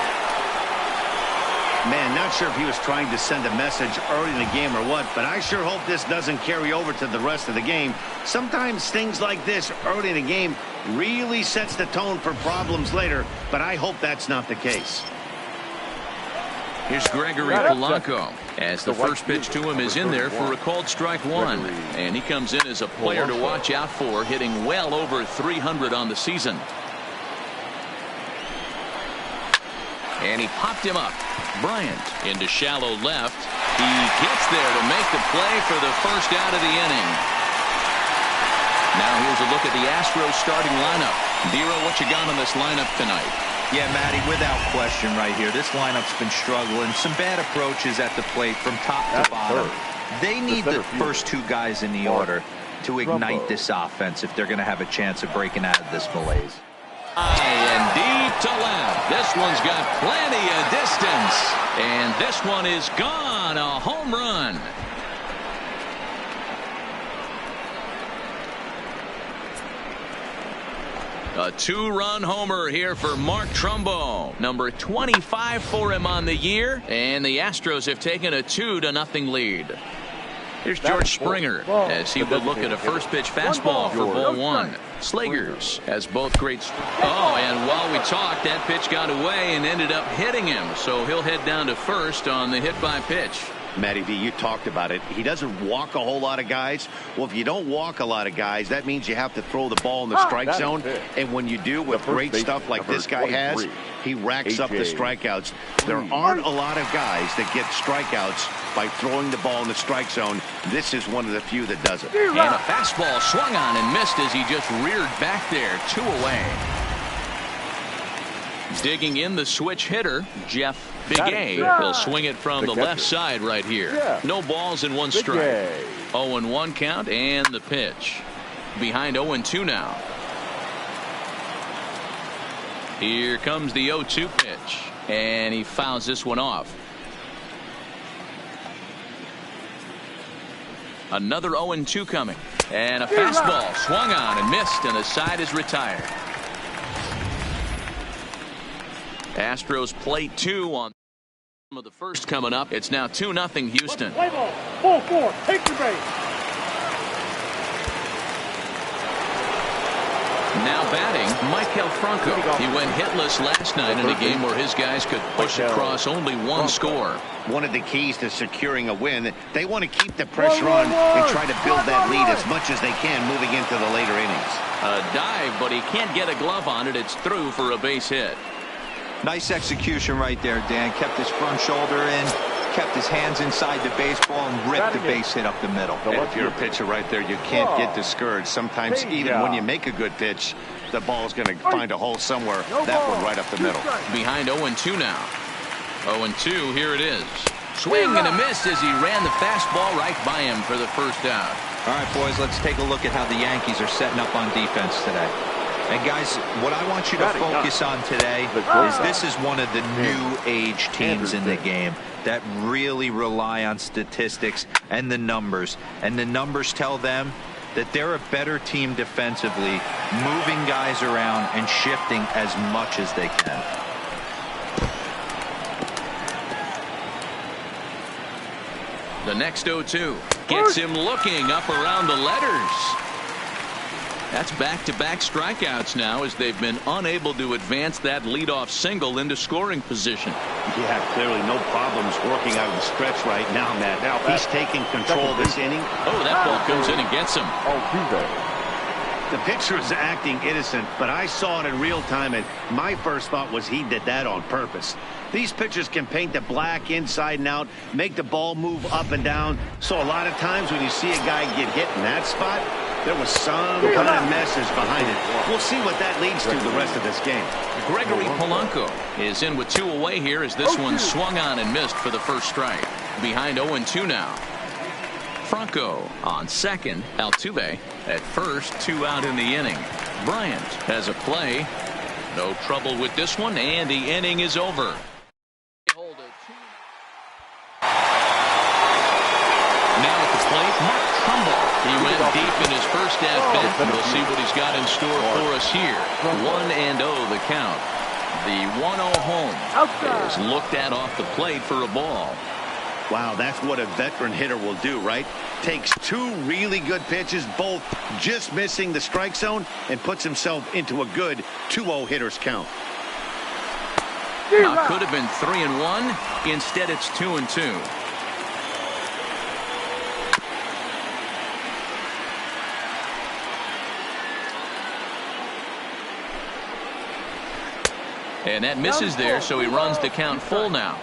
Speaker 2: Man, not sure if he was trying to send a message early in the game or what, but I sure hope this doesn't carry over to the rest of the game. Sometimes things like this early in the game really sets the tone for problems later, but I hope that's not the case.
Speaker 1: Here's Gregory Polanco as the first pitch to him is in there for a called strike 1. And he comes in as a player to watch out for, hitting well over 300 on the season. And he popped him up. Bryant into shallow left. He gets there to make the play for the first out of the inning. Now here's a look at the Astros starting lineup. Dero, what you got on this lineup tonight?
Speaker 4: Yeah, Matty, without question right here. This lineup's been struggling. Some bad approaches at the plate from top to bottom. They need the first 2 guys in the order to ignite this offense if they're going to have a chance of breaking out of this malaise.
Speaker 1: High and deep to left. This one's got plenty of distance. And this one is gone. A home run. A 2-run homer here for Mark Trumbo. Number 25 for him on the year. And the Astros have taken a 2-0 lead. Here's George Springer as he will look at a first pitch fastball for ball 1. Slagers has both great. Oh, and while we talked, that pitch got away and ended up hitting him. So he'll head down to first on the hit by pitch.
Speaker 2: Matty V, you talked about it. He doesn't walk a whole lot of guys. Well, if you don't walk a lot of guys, that means you have to throw the ball in the strike zone. And when you do with great stuff like this guy has, he racks up the strikeouts. There aren't a lot of guys that get strikeouts by throwing the ball in the strike zone. This is one of the few that does it.
Speaker 1: And a fastball swung on and missed as he just reared back there. 2 away. Digging in the switch hitter, Jeff Bigay. He'll swing it from the left side right here. No balls and 1 strike. 0-1 count and the pitch. Behind 0-2 now. Here comes the 0-2 pitch. And he fouls this one off. Another 0-2 coming. And a fastball swung on and missed, and the side is retired. Astros plate 2 on the first coming up. It's now 2-0 Houston.
Speaker 6: Play ball. Full 4. Take your base.
Speaker 1: Now batting, Michael Franco. He went hitless last night in a game where his guys could push across only one score.
Speaker 2: One of the keys to securing a win, they want to keep the pressure on and try to build that lead as much as they can moving into the later innings.
Speaker 1: A dive, but he can't get a glove on it. It's through for a base hit.
Speaker 4: Nice execution right there, Dan. Kept his front shoulder in, kept his hands inside the baseball, and ripped the base hit up the middle.
Speaker 2: And if you're a pitcher right there, you can't get discouraged. Sometimes even when you make a good pitch, the ball's going to find a hole somewhere. That one right up the middle.
Speaker 1: Behind 0-2 now. 0-2, here it is. Swing and a miss as he ran the fastball right by him for the first out.
Speaker 4: All right, boys, let's take a look at how the Yankees are setting up on defense today. And, guys, what I want you to focus on today is this is one of the new age teams in the game that really rely on statistics and the numbers. And the numbers tell them that they're a better team defensively, moving guys around and shifting as much as they can.
Speaker 1: The next 0-2 gets him looking up around the letters. That's back-to-back strikeouts now as they've been unable to advance that leadoff single into scoring position.
Speaker 2: Yeah, clearly no problems working out of the stretch right now, Matt. Now he's taking control of this inning.
Speaker 1: Oh, that ball comes in and gets him.
Speaker 2: The pitcher is acting innocent, but I saw it in real time, and my first thought was he did that on purpose. These pitchers can paint the black inside and out, make the ball move up and down. So a lot of times when you see a guy get hit in that spot, there was some kind of message behind it. We'll see what that leads to the rest of this game.
Speaker 1: Gregory Polanco is in with 2 away here as this one swung on and missed for the first strike. Behind 0-2 now. Franco on second. Altuve at first. 2 out in the inning. Bryant has a play. No trouble with this one, and the inning is over. Now at the plate, Mark Trumbo. He went deep in his first at-bat. We'll see what he's got in store for us here. 1-0 the count. The 1-0 home is looked at off the plate for a ball.
Speaker 2: Wow, that's what a veteran hitter will do, right? Takes 2 really good pitches, both just missing the strike zone, and puts himself into a good 2-0 hitter's count.
Speaker 1: Could have been 3-1. Instead, it's 2-2. And that misses there, so he runs the count full now.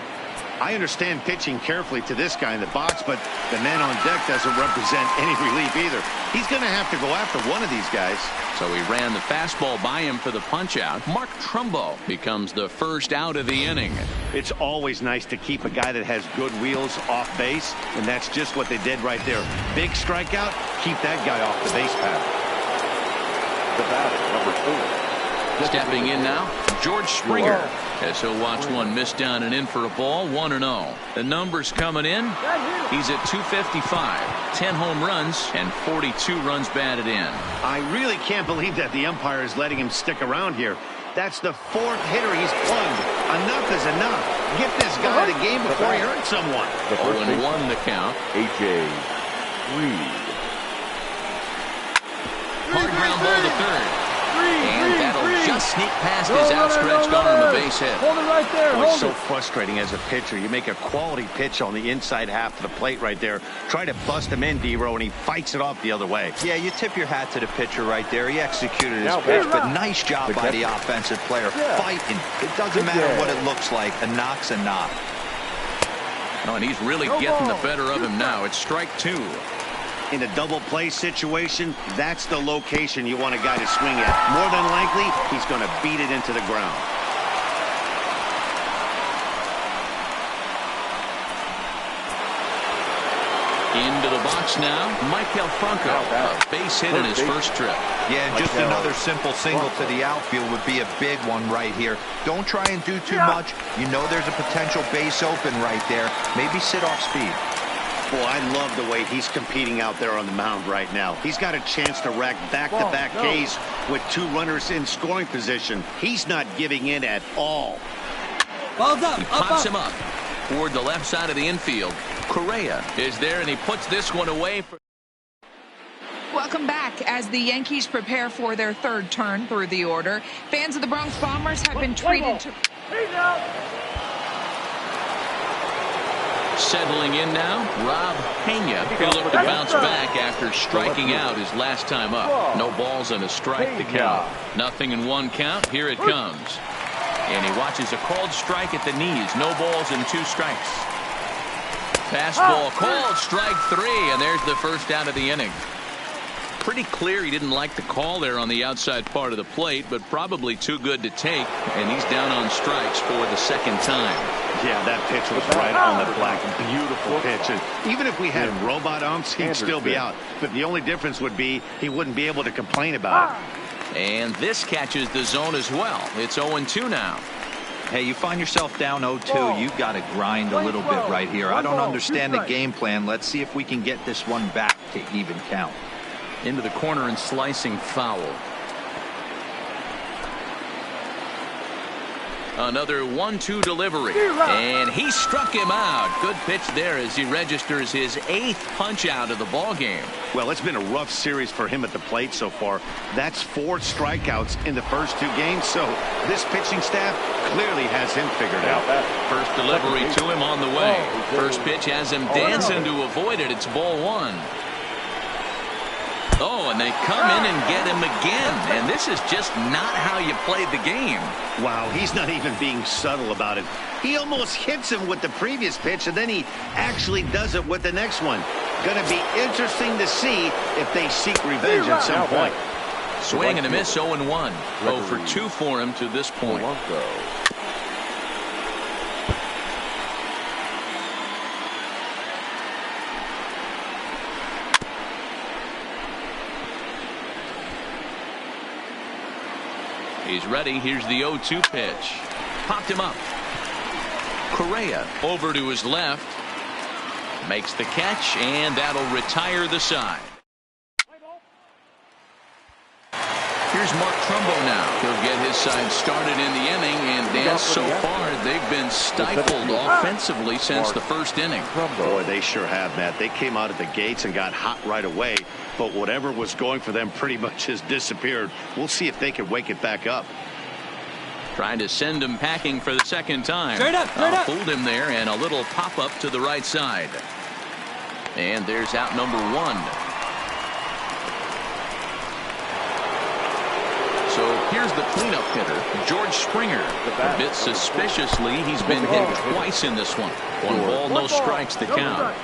Speaker 2: I understand pitching carefully to this guy in the box, but the man on deck doesn't represent any relief either. He's going to have to go after one of these guys.
Speaker 1: So he ran the fastball by him for the punch-out. Mark Trumbo becomes the first out of the inning.
Speaker 2: It's always nice to keep a guy that has good wheels off base, and that's just what they did right there. Big strikeout, keep that guy off the base path.
Speaker 3: The batter, number 4.
Speaker 1: Stepping in now, George Springer, as he'll watch one miss down and in for a ball. 1-0. The numbers coming in. He's at 255, 10 home runs, and 42 runs batted in.
Speaker 2: I really can't believe that the umpire is letting him stick around here. That's the 4th hitter he's plugged. Enough is enough. Get this guy the game before he hurts someone.
Speaker 1: 0-1 the count.
Speaker 3: A.J. Reed.
Speaker 1: Hard ground ball to third. And that'll just sneak past his outstretched arm, a base hit.
Speaker 6: Hold it right there.
Speaker 2: It's so frustrating as a pitcher. You make a quality pitch on the inside half of the plate right there. Try to bust him in, D-Row, and he fights it off the other way.
Speaker 4: Yeah, you tip your hat to the pitcher right there. He executed his pitch, but nice job by the offensive player. Fighting. It doesn't matter what it looks like. A knock's a knock.
Speaker 1: Oh, and he's really getting the better of him now. It's strike 2.
Speaker 2: In a double play situation, that's the location you want a guy to swing at. More than likely, he's going to beat it into the ground.
Speaker 1: Into the box now, Michael Franco. A base hit in his first trip.
Speaker 4: Yeah, just another simple single to the outfield would be a big one right here. Don't try and do too much. You know there's a potential base open right there. Maybe sit off speed.
Speaker 2: Boy, I love the way he's competing out there on the mound right now. He's got a chance to rack back-to-back Ks with 2 runners in scoring position. He's not giving in at all.
Speaker 1: Ball's up. He pops him up toward the left side of the infield. Corea is there, and he puts this one away.
Speaker 7: Welcome back as the Yankees prepare for their 3rd turn through the order. Fans of the Bronx Bombers have been treated to...
Speaker 1: Settling in now, Rob Pena, who looked to bounce back after striking out his last time up. No balls and a strike to count. Nothing in 1 count. Here it comes. And he watches a called strike at the knees. No balls and 2 strikes. Fastball called, strike 3, and there's the first out of the inning. Pretty clear he didn't like the call there on the outside part of the plate, but probably too good to take, and he's down on strikes for the 2nd time.
Speaker 2: Yeah, that pitch was right on the black. Beautiful pitch. And even if we had robot umps, he'd still be out. But the only difference would be he wouldn't be able to complain about it.
Speaker 1: And this catches the zone as well. It's 0-2 now.
Speaker 4: Hey, you find yourself down 0-2, you've got to grind a little bit right here. I don't understand the game plan. Let's see if we can get this one back to even count.
Speaker 1: Into the corner and slicing foul. Another 1-2 delivery, and he struck him out. Good pitch there as he registers his 8th punch out of the ball game.
Speaker 2: Well, it's been a rough series for him at the plate so far. That's 4 strikeouts in the first 2 games, so this pitching staff clearly has him figured out.
Speaker 1: First delivery to him on the way. First pitch has him dancing to avoid it. It's ball 1. Oh, and they come in and get him again. And this is just not how you played the game.
Speaker 2: Wow, he's not even being subtle about it. He almost hits him with the previous pitch, and then he actually does it with the next one. Going to be interesting to see if they seek revenge at some point.
Speaker 1: Swing and a miss, 0-1. 0 for 2 for him to this point. He's ready. Here's the 0-2 pitch. Popped him up. Corea over to his left. Makes the catch, and that'll retire the side. Here's Mark Trumbo now. He'll get his side started in the inning, and Dan, so far they've been stifled offensively since the first inning.
Speaker 2: Boy, they sure have, Matt. They came out of the gates and got hot right away, but whatever was going for them pretty much has disappeared. We'll see if they can wake it back up.
Speaker 1: Trying to send him packing for the 2nd time.
Speaker 6: Straight up.
Speaker 1: Fooled him there, and a little pop-up to the right side. And there's out number 1. So here's the cleanup hitter, George Springer. A bit suspiciously, he's been hit twice in this one. 1 ball, no strikes to count.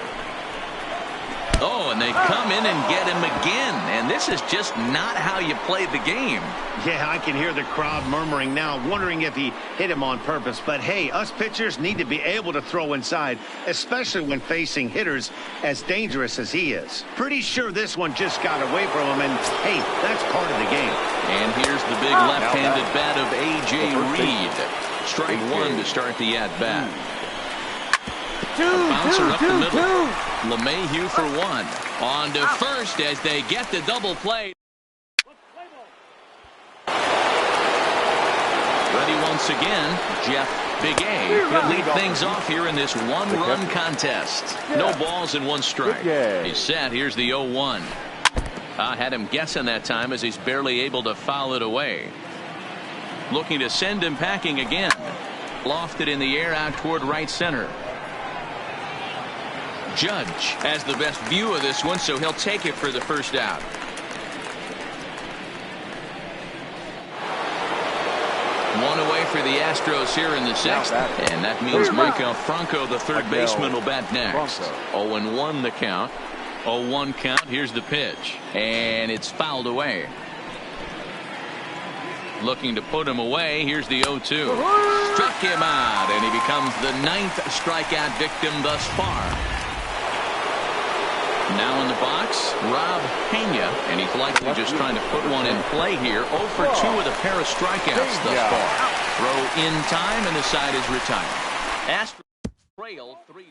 Speaker 1: Oh, and they come in and get him again. And this is just not how you played the game.
Speaker 2: Yeah, I can hear the crowd murmuring now, wondering if he hit him on purpose. But, hey, us pitchers need to be able to throw inside, especially when facing hitters as dangerous as he is. Pretty sure this one just got away from him, and, hey, that's part of the game.
Speaker 1: And here's the big left-handed bat of A.J. Reed. Strike 1 to start the at-bat. Bouncer up the middle. LeMahieu for 1. On to first as they get the double play. Ready once again, Jeff Big A. He'll lead things off here in this 1-run contest. No balls and 1 strike. He's set. Here's the 0-1. I had him guessing that time as he's barely able to foul it away. Looking to send him packing again. Lofted in the air out toward right center. Judge has the best view of this one, so he'll take it for the first out. One away for the Astros here in the 6th, and that means Michael Franco, the 3rd baseman, will bat next. 0-1 the count. 0-1 count. Here's the pitch, and it's fouled away. Looking to put him away. Here's the 0-2. Struck him out, and he becomes the 9th strikeout victim thus far. Now in the box, Rob Pena, and he's likely just trying to put one in play here. 0 for 2 with a pair of strikeouts thus far. Throw in time, and the side is retired. Astros trail 3-2.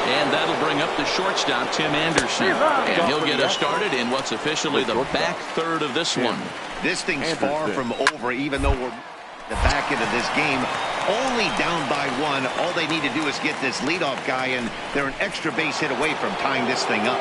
Speaker 1: And that'll bring up the shortstop, Tim Anderson. And he'll get us started in what's officially the back third of this one.
Speaker 2: This thing's far from over, even though we're the back end of this game. Only down by one. All they need to do is get this leadoff guy, and they're an extra base hit away from tying this thing up.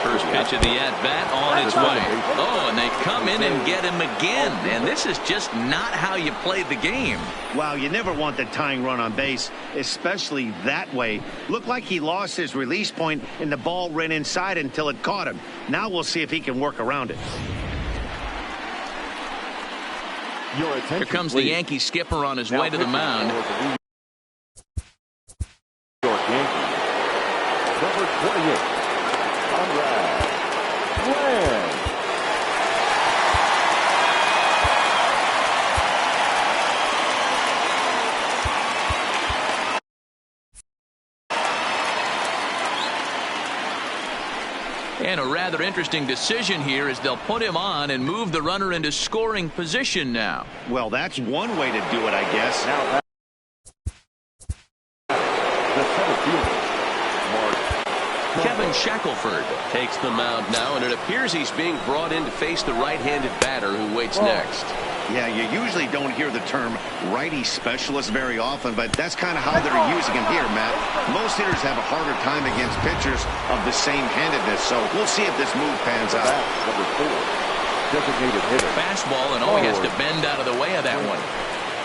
Speaker 1: First pitch of the at-bat on its way. Oh, and they come in and get him again. And this is just not how you play the game.
Speaker 2: Wow, you never want the tying run on base, especially that way. Looked like he lost his release point, and the ball ran inside until it caught him. Now we'll see if he can work around it.
Speaker 1: Here comes the Yankee skipper on his way to the mound.
Speaker 3: Number 28, Conrad Land.
Speaker 1: And a rather interesting decision here is they'll put him on and move the runner into scoring position now.
Speaker 2: Well, that's one way to do it, I guess.
Speaker 3: Now the center fielder,
Speaker 1: Kevin Shackelford takes the mound now, and it appears he's being brought in to face the right-handed batter who waits next.
Speaker 2: Yeah, you usually don't hear the term righty specialist very often, but that's kind of how they're using him here, Matt. most hitters have a harder time against pitchers of the same handedness. So we'll see if this move pans out.
Speaker 3: Number 4, designated hitter.
Speaker 1: Fastball, and he has to bend out of the way of that one.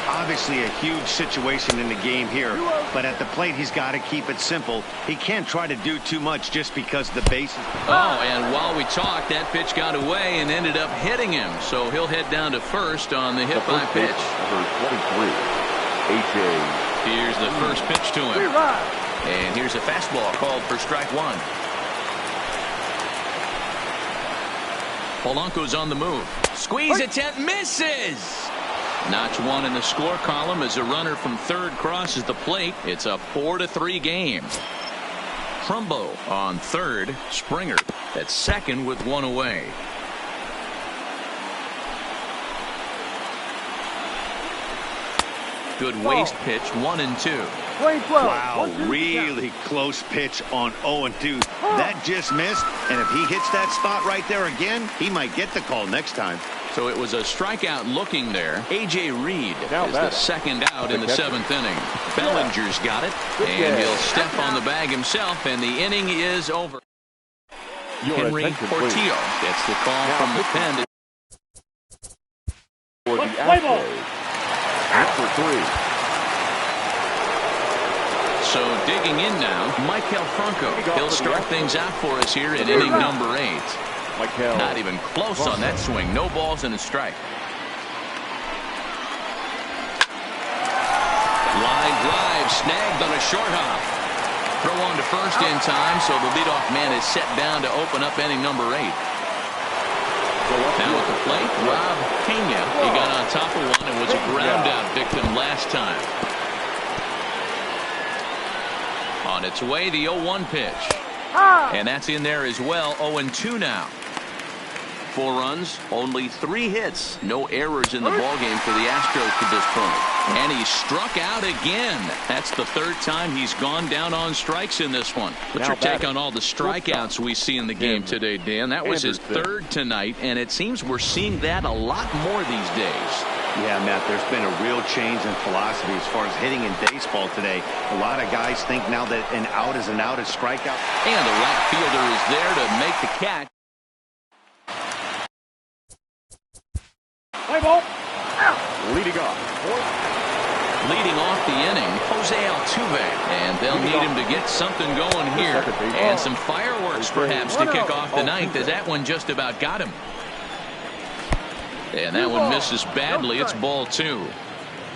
Speaker 2: Obviously a huge situation in the game here, but at the plate he's got to keep it simple. He can't try to do too much just because the base is...
Speaker 1: Oh, and while we talked, that pitch got away and ended up hitting him. So he'll head down to first on the hit by pitch.
Speaker 3: Number 23, A.J.
Speaker 1: Here's the first pitch to him. And here's a fastball called for strike one. Polanco's on the move. Squeeze attempt, misses! Notch one in the score column as a runner from third crosses the plate. It's a 4-3 game. Trumbo on third. Springer at second with one away. Good waist pitch, 1-2.
Speaker 2: Wow, really close pitch on 0-2. That just missed, and if he hits that spot right there again, he might get the call next time.
Speaker 1: So it was a strikeout looking there. A.J. Reed is the second out in the seventh inning. Bellinger's got it, and he'll step on the bag himself, and the inning is over. Henry Portillo gets the call from the pen.
Speaker 3: For the Astros, number 3.
Speaker 1: So digging in now, Michael Franco. He'll start things out for us here in inning number 8. Not even close on that swing. No balls and a strike. Line drive snagged on a short hop. Throw on to first in time, so the leadoff man is set down to open up inning number 8. Now at the plate, Rob Pena. He got on top of one and was a ground out victim last time. On its way, the 0-1 pitch. And that's in there as well. 0-2 now. 4 runs, only 3 hits. No errors in the ballgame for the Astros to this point. And he struck out again. That's the 3rd time he's gone down on strikes in this one. What's your take on all the strikeouts we see in the game today, Dan? That was his 3rd tonight, and it seems we're seeing that a lot more these days.
Speaker 2: Yeah, Matt, there's been a real change in philosophy as far as hitting in baseball today. A lot of guys think now that an out is an out, a strikeout.
Speaker 1: And the right fielder is there to make the catch.
Speaker 6: Play ball.
Speaker 3: Leading off
Speaker 1: the inning, Jose Altuve, and they'll need him to get something going here, and some fireworks perhaps to kick off the ninth, as that one just about got him. And that one misses badly. It's ball 2.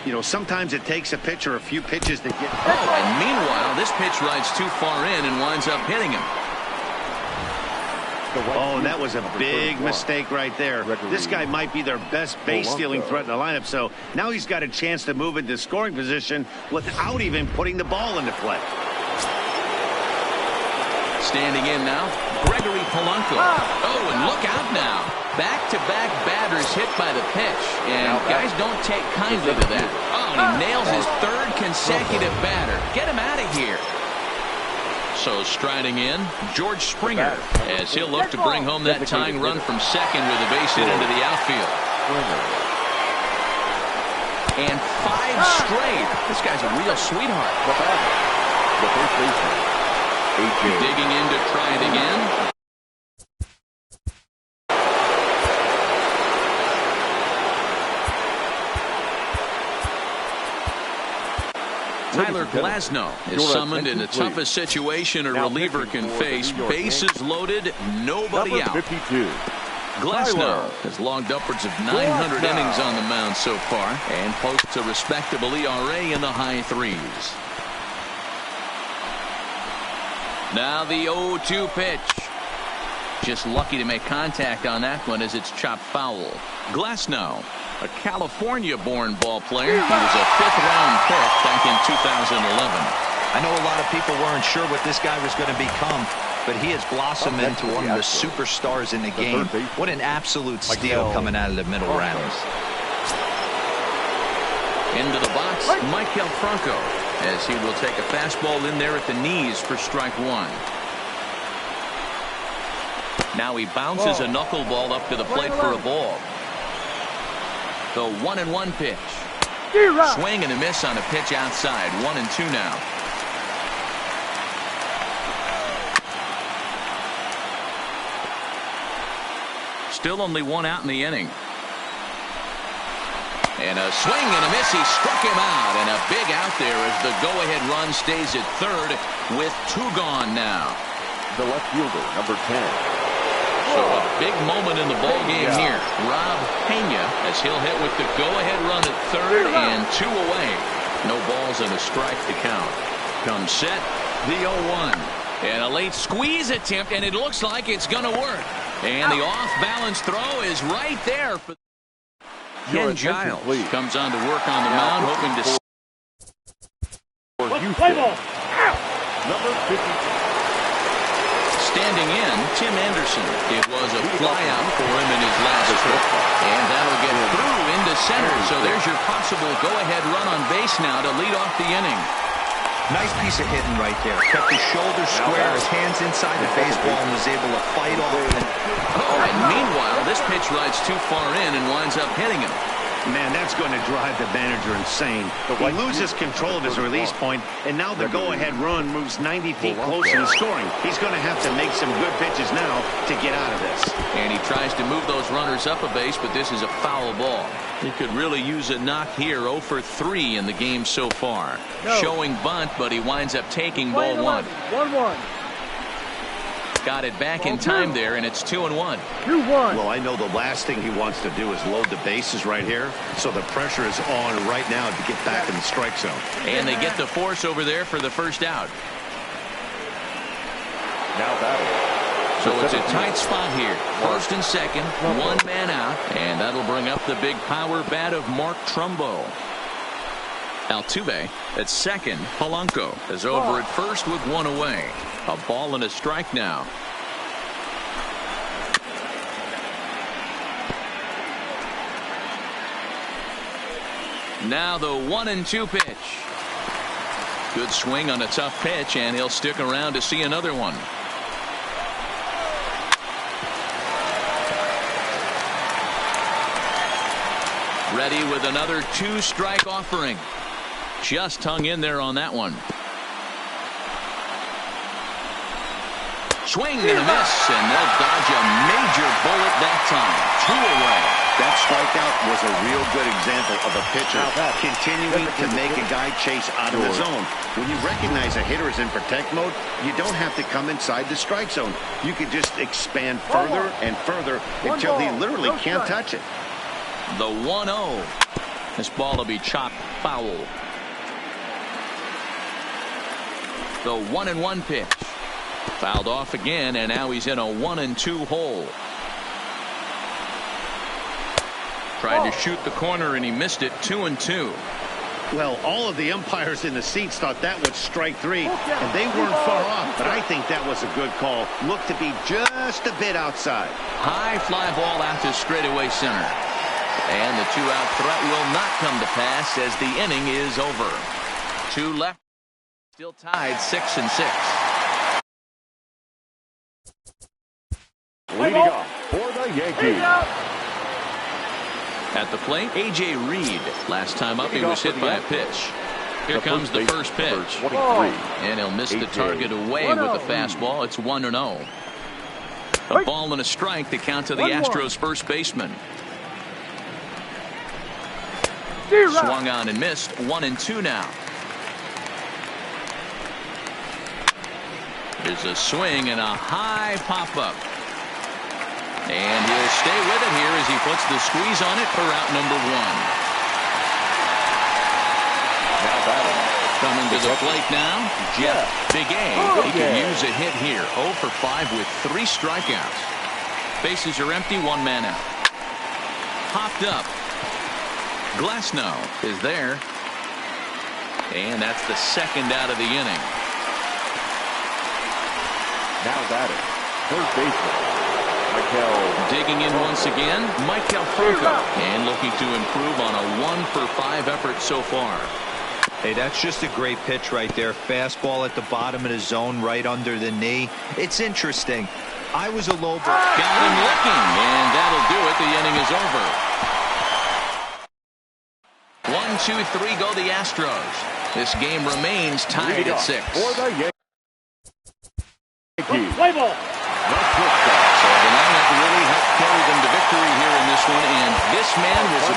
Speaker 2: You know, sometimes it takes a pitcher a few pitches to get.
Speaker 1: And meanwhile, this pitch rides too far in and winds up hitting him.
Speaker 2: Oh, and that was a big mistake right there. This guy might be their best base-stealing threat in the lineup, so now he's got a chance to move into scoring position without even putting the ball into play. Standing in now, Gregory Polanco. Oh, and look out now. Back-to-back batters
Speaker 1: is hit by the pitch, and guys don't take kindly to that. Oh, and he nails his third consecutive batter. Get him out of here. So striding in, George Springer, as he'll look to bring home that tying run from second with a base hit into the outfield. And 5 straight. This guy's a real sweetheart.
Speaker 3: The first baseman, A.J.
Speaker 1: Digging in to try it again. Tyler Glasnow is summoned in the toughest situation a reliever can face. Bases loaded, nobody out.
Speaker 3: 52.
Speaker 1: Glasnow has logged upwards of 900 innings on the mound so far and posts a respectable ERA in the high 3s. Now the 0-2 pitch. Just lucky to make contact on that one as it's chopped foul. Glasnow, a California-born ball player. He was a 5th-round pick back in 2011.
Speaker 4: I know a lot of people weren't sure what this guy was going to become, but he has blossomed into one of the superstars in the game. What an absolute steal coming out of the middle rounds.
Speaker 1: Into the box, Michael Franco, as he will take a fastball in there at the knees for strike 1. Now he bounces a knuckleball up to the plate for a ball. The 1-1 pitch. Swing and a miss on a pitch outside. 1-2 now. Still only 1 out in the inning. And a swing and a miss. He struck him out. And a big out there as the go-ahead run stays at third with 2 gone now.
Speaker 3: The left fielder, number 10.
Speaker 1: So a big moment in the ball game here. Rob Pena, as he'll hit with the go-ahead run at third and 2 away. No balls and a strike to count. Comes set, the 0-1. And a late squeeze attempt, and it looks like it's going to work. And the off-balance throw is right there. For Ken Giles comes on to work on the mound, hoping to...
Speaker 3: Number 52.
Speaker 1: Standing in, Tim Anderson. It was a flyout for him in his last trip. And that'll get through into center. So there's your possible go-ahead run on base now to lead off the inning.
Speaker 4: Nice piece of hitting right there. Kept his shoulders square, his hands inside the baseball, and was able to fight off.
Speaker 1: And meanwhile, this pitch rides too far in and winds up hitting him.
Speaker 2: Man, that's going to drive the manager insane. He loses control of his release point, and now the go-ahead run moves 90 feet closer to scoring. He's going to have to make some good pitches now to get out of this.
Speaker 1: And he tries to move those runners up a base, but this is a foul ball. He could really use a knock here. 0 for 3 in the game so far. Showing bunt, but he winds up taking ball 1.
Speaker 6: 1-1.
Speaker 1: Got it back in time there, and it's 2-1.
Speaker 6: 2-1.
Speaker 2: Well, I know the last thing he wants to do is load the bases right here, so the pressure is on right now to get back in the strike zone.
Speaker 1: And they get the force over there for the first out.
Speaker 3: Now batting.
Speaker 1: So it's a tight spot here. First and second, 1 man out, and that'll bring up the big power bat of Mark Trumbo. Altuve at second. Polanco is over at first with 1 away. A ball and a strike now. Now the 1-2 pitch. Good swing on a tough pitch, and he'll stick around to see another one. Ready with another 2-strike offering. Just hung in there on that one. Swing and a miss, and they'll dodge a major bullet that time. 2 away.
Speaker 2: That strikeout was a real good example of a pitcher continuing to make a guy chase out of the zone. When you recognize a hitter is in protect mode, you don't have to come inside the strike zone. You can just expand further and further until he literally can't touch it.
Speaker 1: The 1-0. This ball will be chopped foul. The 1-1 pitch. Fouled off again, and now he's in a 1-2 hole. Tried to shoot the corner, and he missed it. 2-2.
Speaker 2: Well, all of the umpires in the seats thought that was strike 3, and they weren't far off, but I think that was a good call. Looked to be just a bit outside.
Speaker 1: High fly ball out to straightaway center. And the two-out threat will not come to pass as the inning is over. 2 left. Still tied 6-6.
Speaker 3: Leading off for the Yankees.
Speaker 1: At the plate, A.J. Reed. Last time up, he was hit by a pitch. Here comes the first pitch. And he'll miss the target away with the fastball. It's 1-0. A ball and a strike to count to the Astros first baseman. Swung on and missed. 1-2 now. There's a swing and a high pop-up. And he'll stay with it here as he puts the squeeze on it for out number 1. Coming to the plate now, Jeff Big A. He can use a hit here. 0 for 5 with 3 strikeouts. Bases are empty, 1 man out. Popped up. Glasnow is there. And that's the second out of the inning.
Speaker 3: Now batting, first baseman, Michael.
Speaker 1: Digging in once again, Michael Franco. And looking to improve on a 1 for 5 effort so far.
Speaker 4: Hey, that's just a great pitch right there. Fastball at the bottom of the zone, right under the knee. It's interesting. I was a low ball.
Speaker 1: Got him looking, and that'll do it. The inning is over. 1, 2, 3 go the Astros. This game remains tied at 6.
Speaker 3: For the Yankees.
Speaker 6: Play ball.
Speaker 1: So the lineup really helped carry them to victory here in this one, and this man was a